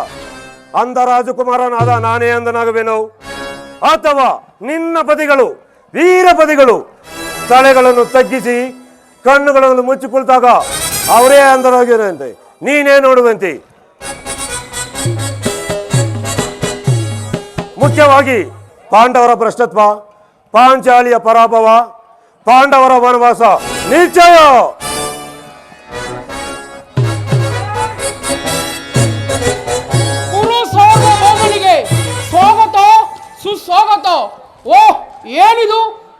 ಅಂದ ರಾಜಕುಮಾರನಾದ ನಾನೇ ಅಂದನಾಗುವೆನೋ? ಅಥವಾ ನಿನ್ನ ಪದಿಗಳು, ವೀರ ಪದಿಗಳು ತಲೆಗಳನ್ನು ತಗ್ಗಿಸಿ ಕಣ್ಣುಗಳನ್ನು ಮುಚ್ಚಿಕೊಳ್ತಾಗ ಅವರೇ ಅಂದರಾಗಿರುವಂತೆ ನೀನೇ ನೋಡುವಂತೆ? ಮುಖ್ಯವಾಗಿ ಪಾಂಡವರ ಭ್ರಷ್ಟತ್ವ, ಪಾಂಚಾಲಿಯ ಪರಾಭವ, ಪಾಂಡವರ ವನವಾಸ ನಿಶ್ಚಯ. ಕುರು ಸಾರ್ವಭೌಮನಿಗೆ ಸ್ವಾಗತ ಸುಸ್ವಾಗತ. ಓ, ಏನಿದು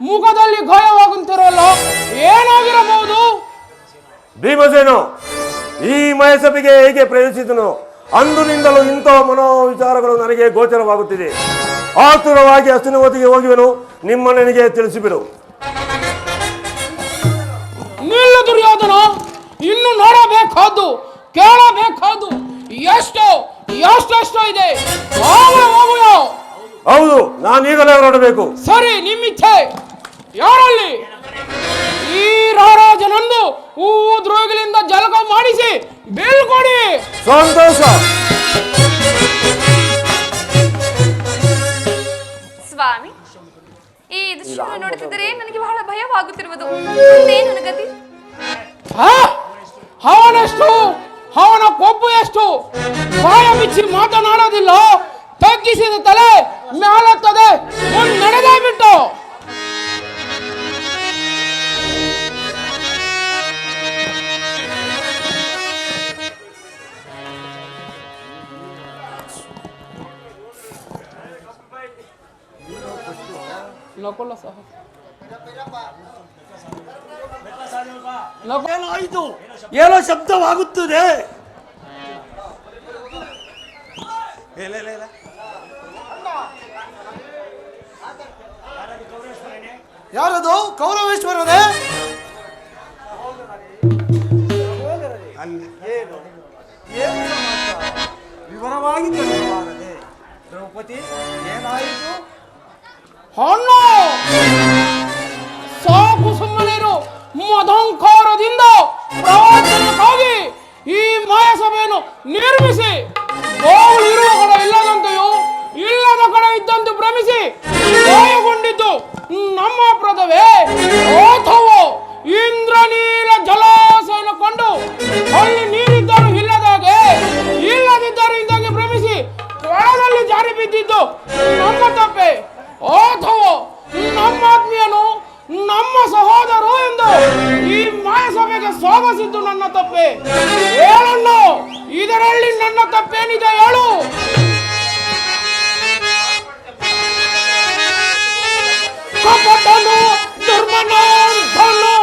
ಮುಖದಲ್ಲಿ ಗಾಯವಾಗುತ್ತಿರಲ್ಲ, ಏನಾಗಿರಬಹುದು? ಭೀಮಸೇನು ಈ ಮಯಸಭೆಗೆ ಹೇಗೆ ಪ್ರವೇಶಿಸಿದನು ಅಂದಿನಿಂದಲೂ ಇಂಥ ಮನೋವಿಚಾರಗಳು ನನಗೆ ಗೋಚರವಾಗುತ್ತಿದೆ. ಆತುರವಾಗಿ ಹಸ್ತಿನಾವತಿಗೆ ಹೋಗುವೆನು, ನಿಮ್ಮ ನನಗೆ ತಿಳಿಸಿಬಿಡು. ನಿಲ್ಲ ದುರ್ಯೋಧನ, ಇನ್ನು ನೋಡಬೇಕಾದ್ದು ಕೇಳಬೇಕಾದ್ದು ಎಷ್ಟೆಷ್ಟೋ ಇದೆ. ಹೌದು, ನಾನೀಗಲೇ ಹೊರಡಬೇಕು. ಸರಿ, ನಿಮ್ಮಿಚ್ಛೆ. ಯಾರಲ್ಲಿ ಈ ರಾರಾಜನಂದು ಹೂವು ದ್ರೋಗಿಲಿಂದ ಜಲಕ ಮಾಡಿಸಿ ಬೀಳ್ಕೊಡಿ. ಸಂತೋಷ. ಸ್ವಾಮಿ, ಈ ದೃಶ್ಯವನ್ನು ನೋಡುತ್ತಿದ್ದರೆ ನನಗೆ ಬಹಳ ಭಯವಾಗುತ್ತಿರುವುದು. ಮುಂದೇನು ನನ್ನ ಗತಿ? ಅವನೆಷ್ಟು, ಅವನ ಕೊಬ್ಬು ಎಷ್ಟು? ಬಾಯ ಬಿಚ್ಚಿ ಮಾತನಾಡೋದಿಲ್ಲ, ತಗ್ಗಿಸಿದ ತಲೆ ಮ್ಯಾಲತ್ತದೆ, ನಡೆದೇ ಬಿಟ್ಟು. ನಕುಲ ಸಹ ಏನಾಯಿತು? ಏನೋ ಶಬ್ದವಾಗುತ್ತದೆ. ಯಾರದು? ಕೌರವೇಶ್ವರನೇ? ವಿವರವಾಗಿ ತಿಳಿಸಬಾರದೆ. ದ್ರೌಪದಿ, ಏನಾಯಿತು? ಹಣ್ಣು ಸಾಕು, ಸುಮ್ಮನಿರು. ಮದಹಂಕಾರದಿಂದ ಪ್ರವಚನಕ್ಕಾಗಿ ಈ ಮಾಯಸಭೆಯನ್ನು ನಿರ್ಮಿಸಿ, ಗೋಳು ಇರುವ ಕಡೆ ಇಲ್ಲದಂತೆಯೂ ಇಲ್ಲದ ಕಡೆ ಇದ್ದಂತೆ ಭ್ರಮಿಸಿ ಗಾಯಗೊಂಡಿದ್ದು ನಮ್ಮ ಪ್ರದವೇ ಅಥವಾ ಇಂದ್ರನೀಲ ಜಲಾಶಯವನ್ನು ಕಂಡು ಅಲ್ಲಿ ನೀರಿದ್ದರೂ ಇಲ್ಲದಾಗೆ ಇಲ್ಲದಿದ್ದರೂ ಇದ್ದಾಗೆ ಭ್ರಮಿಸಿ ಕೆಳದಲ್ಲಿ ಜಾರಿ ಬಿದ್ದಿದ್ದು ನಮ್ಮ ತಪ್ಪೆ ಅಥವಾ ನಮ್ಮ ಆತ್ಮೀಯನು ನಮ್ಮ ಸಹೋದರು ಎಂದು ಈ ಮಾಯಸಭೆಗೆ ಸ್ವಾಗತಿಸಿದ್ದು ನನ್ನ ತಪ್ಪೆ. ಹೇಳನ್ನು, ಇದರಲ್ಲಿ ನನ್ನ ತಪ್ಪೇನಿದೆ ಹೇಳು. ಕಪಟನು, ದುರ್ಮನೋಂಥನು,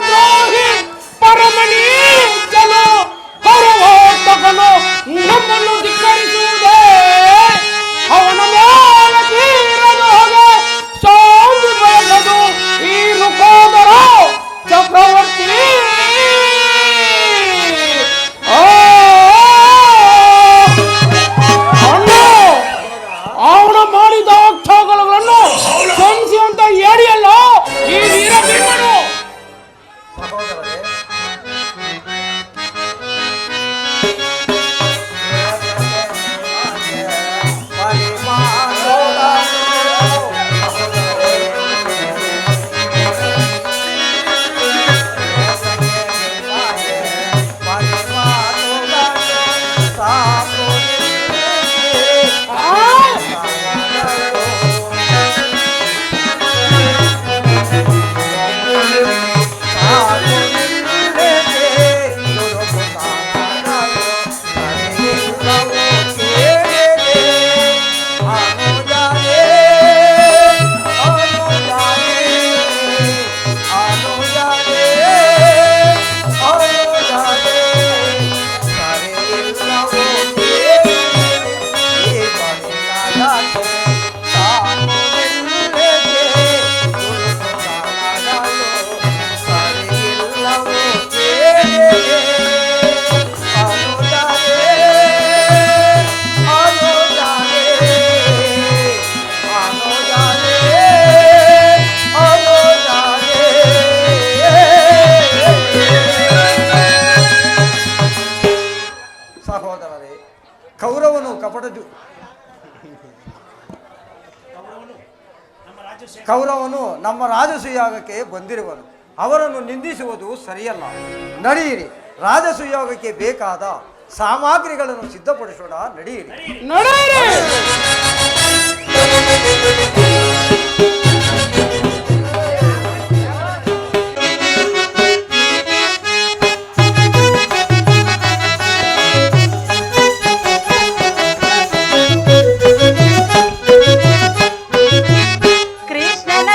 ದ್ರೋಹಿ, ಪರಮನೀಚನು, ಕರವೋತ್ತಕನು ನಮ್ಮನ್ನು ಧಿಕ್ಕರಿಸುವುದೇ ಅವನ ಮೇಲೆ ತೀರದು ಹೋಗೆ ಶಾಂತಿ ಬಯಸದು ಈ ರುಕೋದರ ಚಕ್ರವರ್ತಿ. ಅವನ ಮಾಡಿದ ಅಕ್ಷಗಳನ್ನು ಕ್ಷಮಿಸುವಂತ ಏಡಿಯಲ್ಲ ಈ ವೀರ ಭೀಮನು. ಸಹೋದರರೇ, ಕೌರವನು ಕೌರವನು ನಮ್ಮ ರಾಜಸುಯಾಗಕ್ಕೆ ಬಂದಿರುವನು. ಅವರನ್ನು ನಿಂದಿಸುವುದು ಸರಿಯಲ್ಲ. ನಡೆಯಿರಿ, ರಾಜಸುಯಾಗಕ್ಕೆ ಬೇಕಾದ ಸಾಮಗ್ರಿಗಳನ್ನು ಸಿದ್ಧಪಡಿಸೋಣ. ನಡೆಯಿರಿ. ಕೃಷ್ಣನ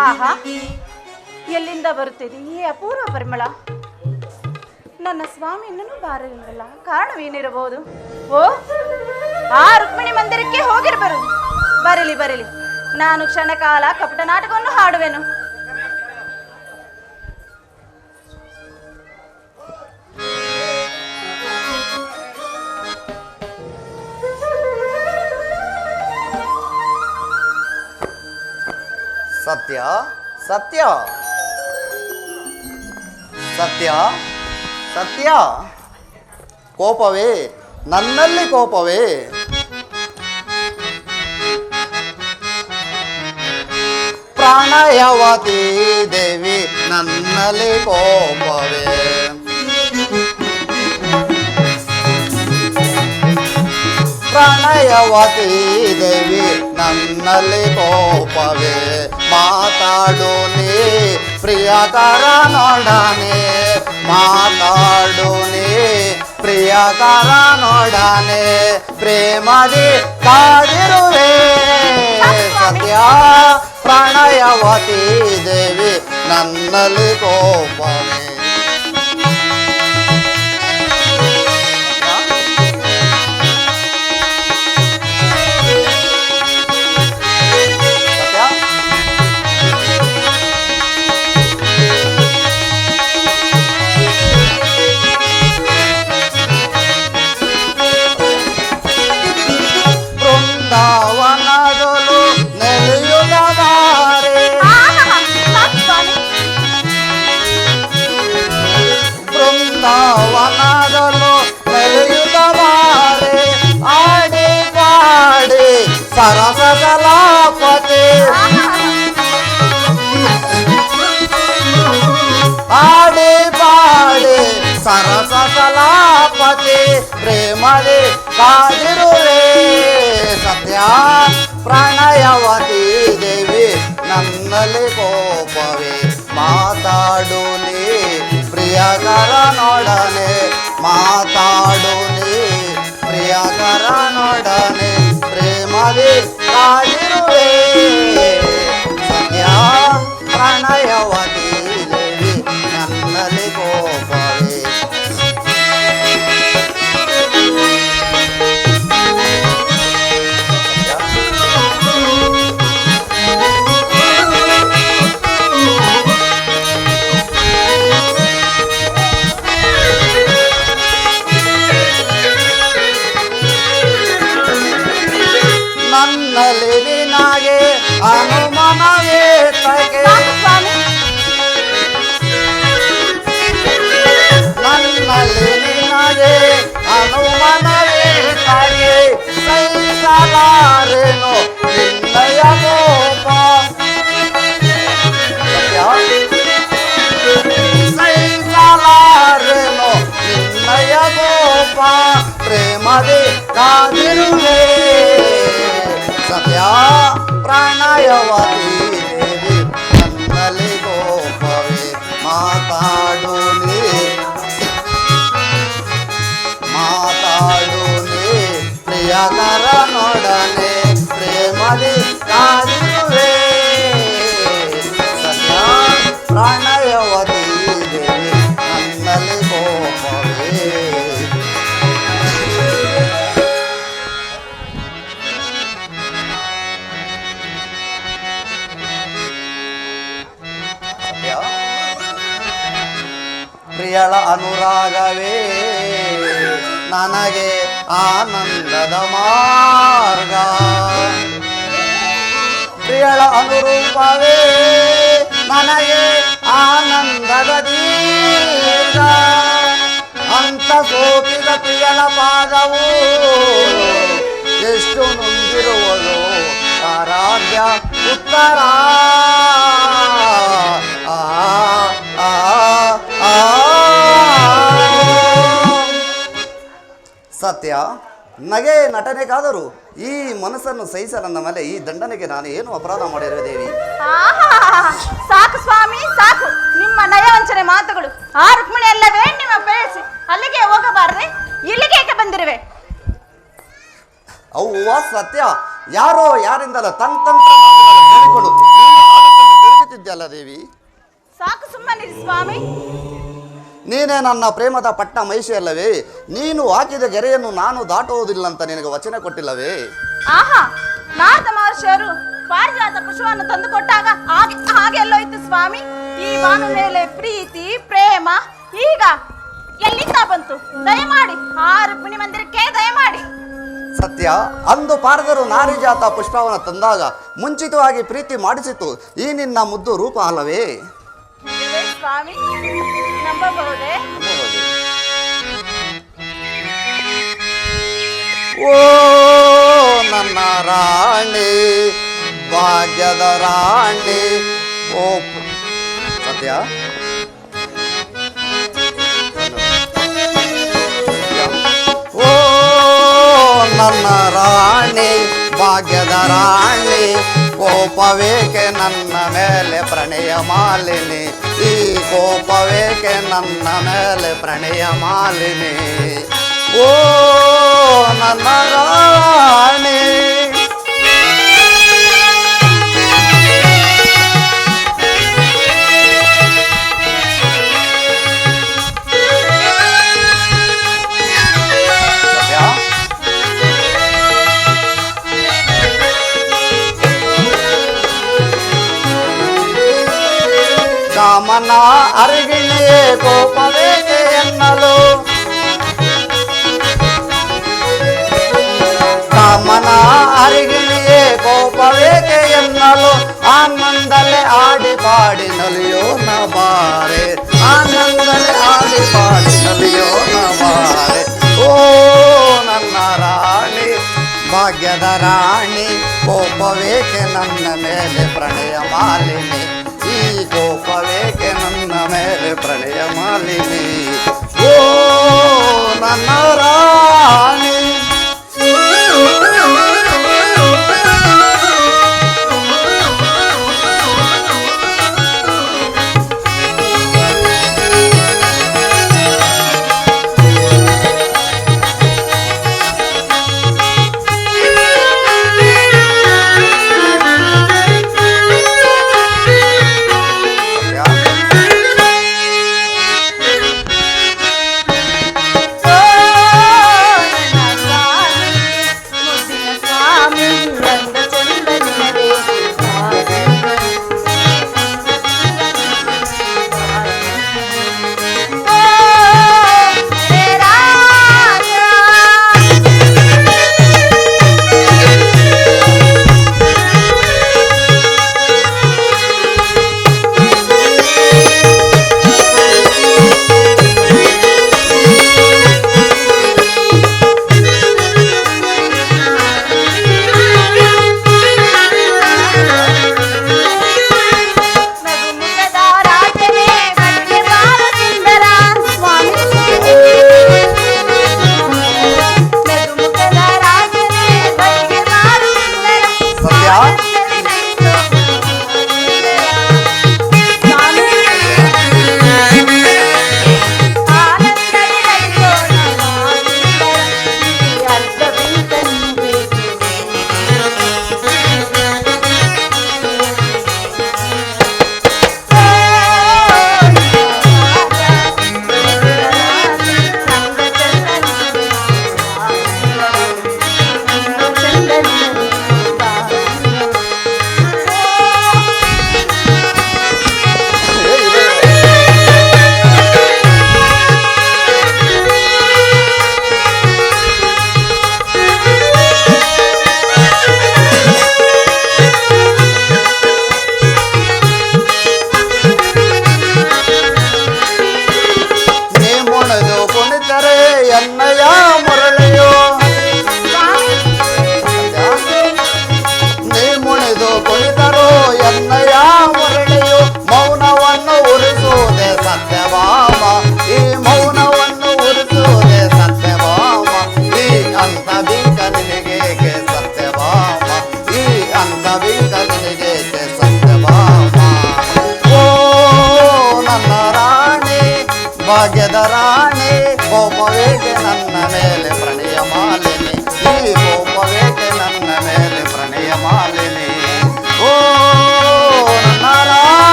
ಆಹಾ, ಎಲ್ಲಿಂದ ಬರುತ್ತಿದೆ ಈ ಅಪೂರ್ವ ಪರಿಮಳ? ನನ್ನ ಸ್ವಾಮಿ ಇನ್ನೂ ಬಾರಲಿಲ್ಲವಲ್ಲ, ಕಾರಣವೇನಿರಬಹುದು? ಓ, ಆ ರುಕ್ಮಿಣಿ ಮಂದಿರಕ್ಕೆ ಹೋಗಿರಬರು. ಬರಲಿ ಬರಲಿ, ನಾನು ಕ್ಷಣಕಾಲ ಕಪಟ ನಾಟಕವನ್ನು ಹಾಡುವೆನು. ಸತ್ಯ ಸತ್ಯ ಸತ್ಯ ಸತ್ಯ, ಕೋಪವೇ ನನ್ನಲ್ಲಿ ಕೋಪವೇ? ಪ್ರಾಣಯವತಿ ದೇವಿ ನನ್ನಲ್ಲಿ ಕೋಪವೇ? ಪ್ರಣಯವತಿ ದೇವಿ ನನ್ನಲ್ಲಿ ಕೋಪವೇ? ಮಾತಾಡು ನೀ ಪ್ರಿಯಕರ ನೋಡನೆ, ಮಾತಾಡು ನೀ ಪ್ರಿಯಕರ ನೋಡನೆ, ಪ್ರೇಮದಿ ಕಾದಿರುವೆ ಸತ್ಯ. ಪ್ರಣಯವತಿ ದೇವಿ ನನ್ನಲ್ಲಿ ಕೋಪವೇ? ಬೃಂದಾವನದಲು ನೆಲೆಯುದ ಮಾರೆ, ಬೃಂದಾವನದಲು ನೆಲೆಯುದ ಮಾರೆ, ಆಡಿ ಪಾಡಿ ಸರಸ ಕಲಾಪತಿ, ಆಡಿ ಪಾಡಿ ಸರಸ ಕಲಾಪತಿ, ಪ್ರೇಮದಿ ಕಾದಿರುವೆ ಸತ್ಯ. ಪ್ರಣಯವತಿ ದೇವಿ ನನ್ನಲ್ಲಿ ಕೋಪವೇ? ಮಾತಾಡು ನೀ ಪ್ರಿಯಕರ ನೋಡನೆ, ಮಾತಾಡು ನೀ ಪ್ರಿಯಕರ ನೋಡನೆ, ಪ್ರೇಮದಿ ಕಾದಿರುವೆ ಸತ್ಯ. ಪ್ರಣಯವತಿ ದೇವಿ ನನ್ನಲ್ಲಿ ಕೋಪವೇ? ನನ್ನಲ್ಲಿ ನಿನಗೆ ಅನುಮಾನವೇ ತಗೆ, ನನ್ನಲ್ಲಿ ನಿನಗೆ ಅನುಮಾನವೇ ತಗೆ, ಸಹಿಸಲಾರೆನು ನಿನ್ನಯ ಕೋಪ, ಸಹಿಸಲಾರೆನು ನಿನ್ನಯ ಕೋಪ, ಪ್ರೇಮದಿ ಕಾದಿರುವೆ ಸತ್ಯ. ಪ್ರಣಯವತಿ ದೇವಿ ನನ್ನಲ್ಲಿ ಕೋಪವೇ? ಮಾತಾಡು ನೀ, ಮಾತಾಡು ನೀ ಪ್ರಿಯಕರ ನೋಡನೆ, ಪ್ರೇಮದಿ ಕಾದಿರುವೆ ಸತ್ಯ. ಪ್ರಣಯವತಿ ದೇವಿ ನನ್ನಲ್ಲಿ ಕೋಪವೇ? ಪ್ರಿಯಳ ಅನುರಾಗವೇ ನನಗೆ ಆನಂದದ ಮಾರ್ಗ, ಪ್ರಿಯಳ ಅನುರೂಪವೇ ನನಗೆ ಆನಂದದ ದೀರ್ಘ, ಅಂತ ಸೋಕಿದ ಪ್ರಿಯಳ ಪಾದವು ಎಷ್ಟು ನೊಂದಿರುವುದು ಆರಾಧ್ಯ ಉತ್ತರ. ಆ ಆ ಆ ಸತ್ಯ, ನಗೆ ನಟನೆಗಾದರೂ ಈ ಮನಸ್ಸನ್ನು ಸಹಿಸಲಂದ ಮೇಲೆ ಈ ದಂಡನೆಗೆ ನಾನು ಏನು ಅಪರಾಧ ಮಾಡಿರುವೆ ದೇವಿ? ಸಾಕು ಸ್ವಾಮಿ ಸಾಕು, ನಿಮ್ಮ ನಯವಂಚನೆ ಮಾತುಗಳು. ಆ ರುಕ್ಮಿಣಿ ಅಲ್ಲವೇ ನಿಮ್ಮ ಬೇಸಿ? ಅಲ್ಲಿಗೆ ಹೋಗಬಾರ್ದೆ, ಇಲ್ಲಿಗೆ ಏಕೆ ಬಂದಿರುವೆ? ಅವ್ವ ಸತ್ಯ, ಯಾರೋ ಯಾರಿಂದಲ ತಂತ್ರ ಕೇಳಿಕೊಂಡು ಸ್ವಾಮಿ? ನೀನೇ ನನ್ನ ಪ್ರೇಮದ ಪಟ್ಟ ಮಹಿಷಿ ಅಲ್ಲವೇ? ನೀನು ಹಾಕಿದ ಗೆರೆಯನ್ನು ನಾನು ದಾಟುವುದಿಲ್ಲ ಅಂತ ನಿನಗೆ ವಚನ ಕೊಟ್ಟಿಲ್ಲವೇ? ಆಹಾ, ನಾರದ ಮಹರ್ಷಿಯರು ಪಾರಿಜಾತ ಪುಷ್ಪವನ್ನು ತಂದು ಕೊಟ್ಟಾಗ ಹಾಗೆಲ್ಲೋಯ್ತು ಸ್ವಾಮಿ. ಈ ಬಾನು ಮೇಲೆ ಪ್ರೀತಿ ಪ್ರೇಮ ಈಗ ಎಲ್ಲಿಂದ ಬಂತು? ದಯಮಾಡಿ ಆ ರುಕ್ಮಿಣಿ ಮಂದಿರಕ್ಕೆ ದಯಮಾಡಿ. ಸತ್ಯ, ಅಂದು ಪಾರದರು ನಾರಿಜಾತ ಪುಷ್ಪವನ್ನು ತಂದಾಗ ಮುಂಚಿತವಾಗಿ ಪ್ರೀತಿ ಮಾಡಿಸಿತು ಈ ನಿನ್ನ ಮುದ್ದು ರೂಪ ಅಲ್ಲವೇ? ಇದೇ ಸ್ವಾಮಿ, ನಂಬಬಹುದೇ? ಓ ನನ್ನ ರಾಣಿ, ಭಾಗ್ಯದ ರಾಣಿ. ಓ ಸತ್ಯ, ಓ ನನ್ನ ರಾಣಿ, ಭಾಗ್ಯದ ರಾಣಿ. ಕೋಪವೇಕೆ ನನ್ನ ಮೇಲೆ ಪ್ರಣಯ ಮಾಲಿನಿ, ಈ ಕೋಪವೇಕೆ ನನ್ನ ಮೇಲೆ ಪ್ರಣಯ ಮಾಲಿನಿ. ಓ ನನ್ನ ರಾಣಿ. ಕಾಮನ ಅರಿಗಿಣಿಯೇ ಕೋಪವೇಕೆ ಎನ್ನಲು, ಕಾಮನ ಅರಿಗಿಣಿಯೇ ಕೋಪವೇಕೆ ಎನ್ನಲು. ಆನಂದಲೆ ಆಡಿ ಪಾಡಿ ನಲಿಯೋಣ ಬಾರೆ, ಆನಂದಲೆ ಆಡಿ ಪಾಡಿ ನಲಿಯೋಣ ಬಾರೆ. ಓ ನನ್ನ ರಾಣಿ, ಭಾಗ್ಯದ ರಾಣಿ. ಕೋಪವೇಕೆ ನನ್ನ ಮೇಲೆ ಪ್ರಣಯ ಮಾಲಿನಿ, ಈ ಕೋಪವೇಕೆ ನನ್ನ ಮೇಲೆ ಪ್ರಣಯ ಮಾಲಿನಿ. ಓ ನನ್ನ ರಾಣಿ.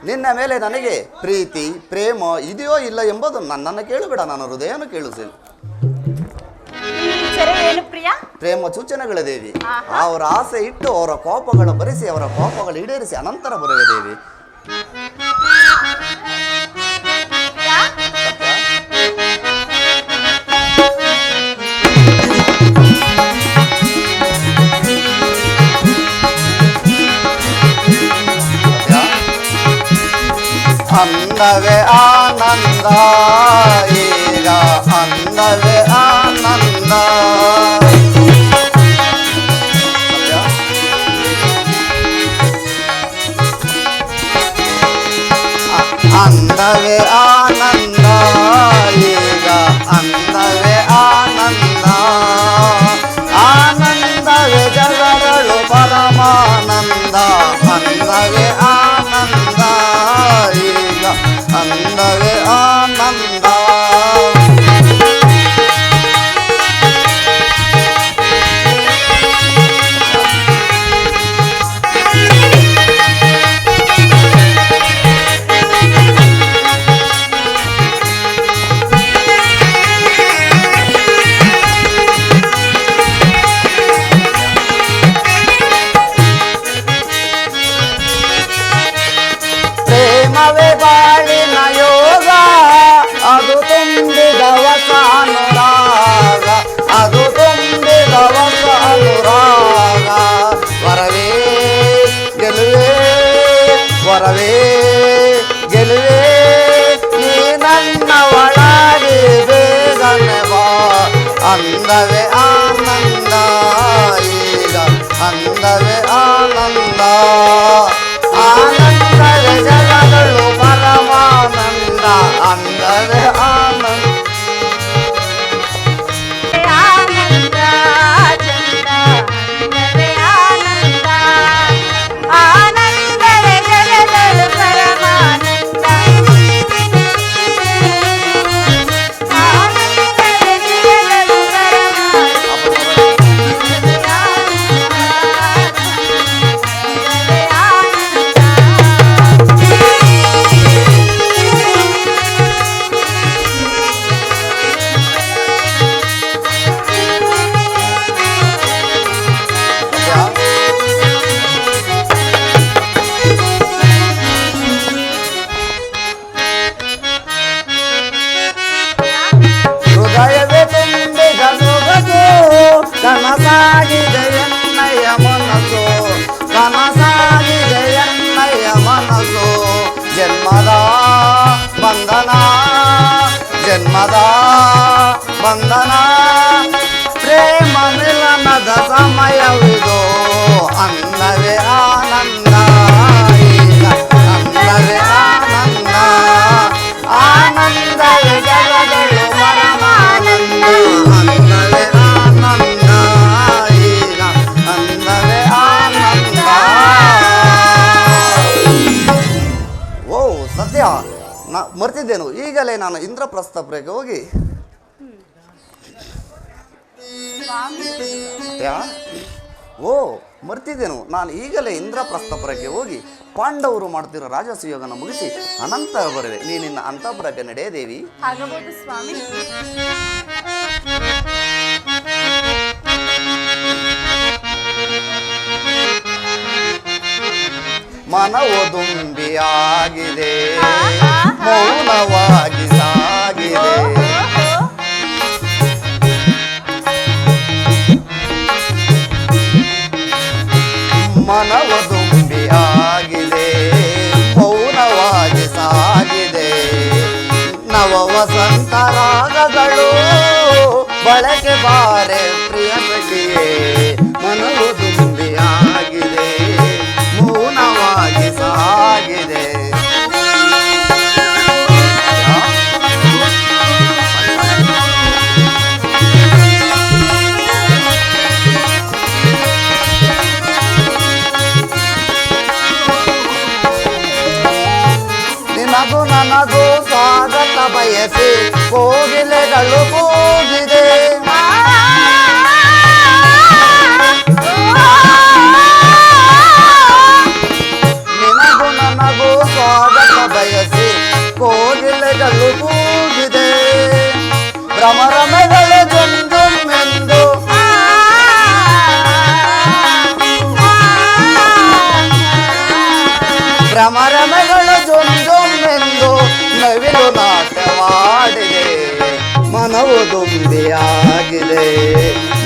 ನಿನ್ನ ಮೇಲೆ ನನಗೆ ಪ್ರೀತಿ ಪ್ರೇಮ ಇದೆಯೋ ಇಲ್ಲ ಎಂಬುದು ನನ್ನನ್ನು ಕೇಳಬೇಡ, ನಾನು ಹೃದಯನು ಕೇಳಿಸೇನು. ಏನು ಪ್ರಿಯ? ಪ್ರೇಮ ಸೂಚನೆಗಳ ದೇವಿ. ಅವರ ಆಸೆ ಇಟ್ಟು ಅವರ ಕೋಪಗಳ ಭರಿಸಿ ಅವರ ಕೋಪಗಳು ಈಡೇರಿಸಿ ಅನಂತರ ಬರುವೆ ದೇವಿ. ಅಂದವೇ ಆನಂದ ಈಗ ಅಂದವೇ ಆನಂದ. ಅಂದವೇ ಆನಂದ ಈಗ ಅಂದವೇ ಆನಂದ. ಆನಂದವೇ ಜಗಗಳು ಪರಮಾನಂದ. ಅಂದವೇ ಆನಂದ ಈಗ ಅಂದವೇ ಆನಂದ. ಪ್ರೇಮವೇ ಬಾಳಿನ ಯೋಗ, ಅದು ತುಂಬಿದವಸ ಅನುರಾಗ, ಅದು ತುಂಬಿದವಸ ಅನುರಾಗ. ವರವೇ ಗೆಲುವೆ ವರವೇ ಗೆಲುವೆ ನೀ ನನ್ನ ಒಳಗೆ ಬೇಗನೆ ಬಾ. ಅಂದವೇ ಆನಂದ ಈಗ ಅಂದವೇ ಆನಂದ. ಆನಂದವೇ ಜಗಗಳು ಪರಮಾನಂದ. ಅಂದವೇ ಆನಂದ. ಆನಂದ ಚಂದ ಅಂದವೇ ಆನಂದ. ಆನಂದವೇ ಜಗಗಳು ಪರಮಾನಂದ. ಆನಂದವೇ ಜಗಗಳು ಹೃದಯವೇ ತುಂಬಿದ ಸೊಗಸು ಕನಸಾಗಿದೆ ಎನ್ನಯ್ಯ ಮನಸ್ಸು. ಕನಸಾಗಿದೆ ಎನ್ನಯ್ಯ ಮನಸ್ಸು. ಜನ್ಮದ ಬಂಧನ ಜನ್ಮದ ಬಂಧನ ಪ್ರೇಮ ಮಿಲನದ ಸಮಯವಿದು. ಅನ್ನವೇ ಆನಂದ ಈಗ ಅನ್ನವೇ ಆನಂದ. ಆನಂದವೇ ಜಗಗಳು ಪರಮಾನಂದ. ಅನ್ನವೇ ಆನಂದ ಈಗ ಅನ್ನವೇ ಆನಂದ. ಓ ಸತ್ಯ, ಮರ್ತಿದ್ದೇನು. ಈಗಲೇ ನಾನು ಇಂದ್ರಪ್ರಸ್ಥಪುರಕ್ಕೆ ಹೋಗಿ ಓ ಮರ್ತಿದ್ದೇನು. ನಾನು ಈಗಲೇ ಇಂದ್ರಪ್ರಸ್ಥಪುರಕ್ಕೆ ಹೋಗಿ ಪಾಂಡವರು ಮಾಡುತ್ತಿರೋ ರಾಜಸೂಯೋಗನ ಮುಗಿಸಿ ಅನಂತರ ಬರುವೆ. ನೀನಿನ್ನ ಅಂತಃಪುರಕ್ಕೆ ನಡೆಯ ದೇವಿ. ಆಗಬಹುದು ಸ್ವಾಮಿ. ಮನವು ದುಂಬಿಯಾಗಿದೆ, ಮೌನವಾಗಿ ಸಾಗಿದೆ. ಮನವು ದುಂಬಿಯಾಗಿದೆ, ಮೌನವಾಗಿ ಸಾಗಿದೆ. ನವ ವಸಂತ ರಾಗಗಳು ಬಳಕೆ ಬಾರೆ ಪ್ರಿಯ ಸಖಿಯೇ. ಮನವು ದುಂಬಿಯಾಗಿದೆ, ಮೌನವಾಗಿ ಸಾಗಿದೆ. ನಿನಗೂ ನನಗೂ ಸ್ವಾಗತ ಬಯಸಿ ಕೋಗಿಲೆಗಳು ಕೂಗಿದೆ. ನಿನಗೂ ನನಗೂ ಸ್ವಾಗತ ನವಿಲುಗಳು ಕೂಗಿದೆ ಭ್ರಮರಮೆಗಳು ಜೊಂದೊಮ್ಮೆಂದು ಭ್ರಮರಮೆಗಳು ಜೊಂದೊಮ್ಮೆಂದು ನವಿಲು ನಾಟ್ಯವಾಡಿದೆ ಮನವು ದುಂಬಿಯಾಗಿದೆ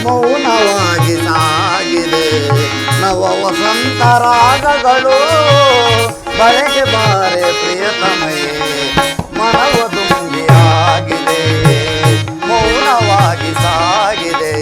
ಮೌನವಾಗಿ ಸಾಗಿದೆ ನವ ವಸಂತ ರಾಗಗಳು ಬಳೆಗೆ ಬಾರೆ ಪ್ರಿಯತಮಯೇ ಮನವು ದುಂಬಿಯಾಗಿದೆ ಮೌನವಾಗಿ ಸಾಗಿದೆ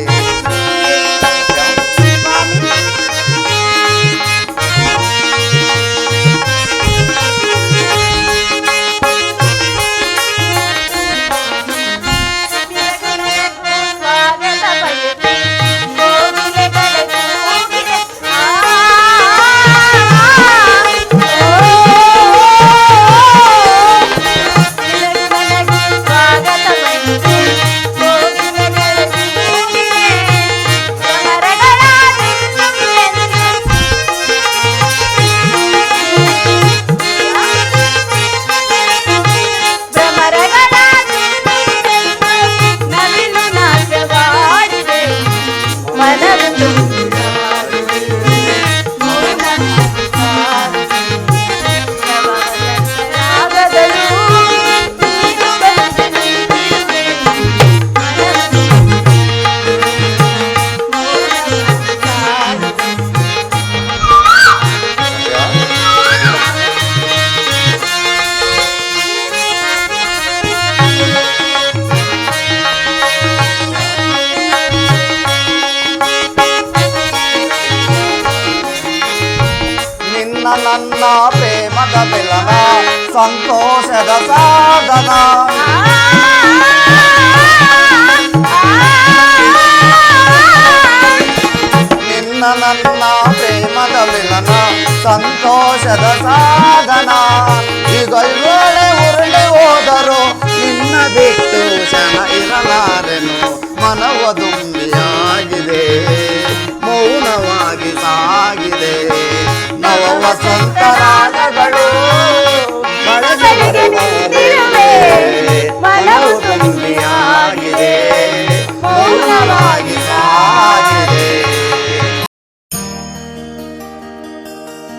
ನನ್ನ ಪ್ರೇಮದ ಬೆಲನ ಸಂತೋಷದ ಸಾಧನ ನಿನ್ನ ನನ್ನ ಪ್ರೇಮದ ಬೆಲನ ಸಂತೋಷದ ಸಾಧನ ಈಗೊಳ್ಳೆ ಉರುಳಿ ಹೋದರು ನಿನ್ನ ಬಿಟ್ಟು ಕ್ಷಣ ಇರಲಾರೆನು ಮನವದು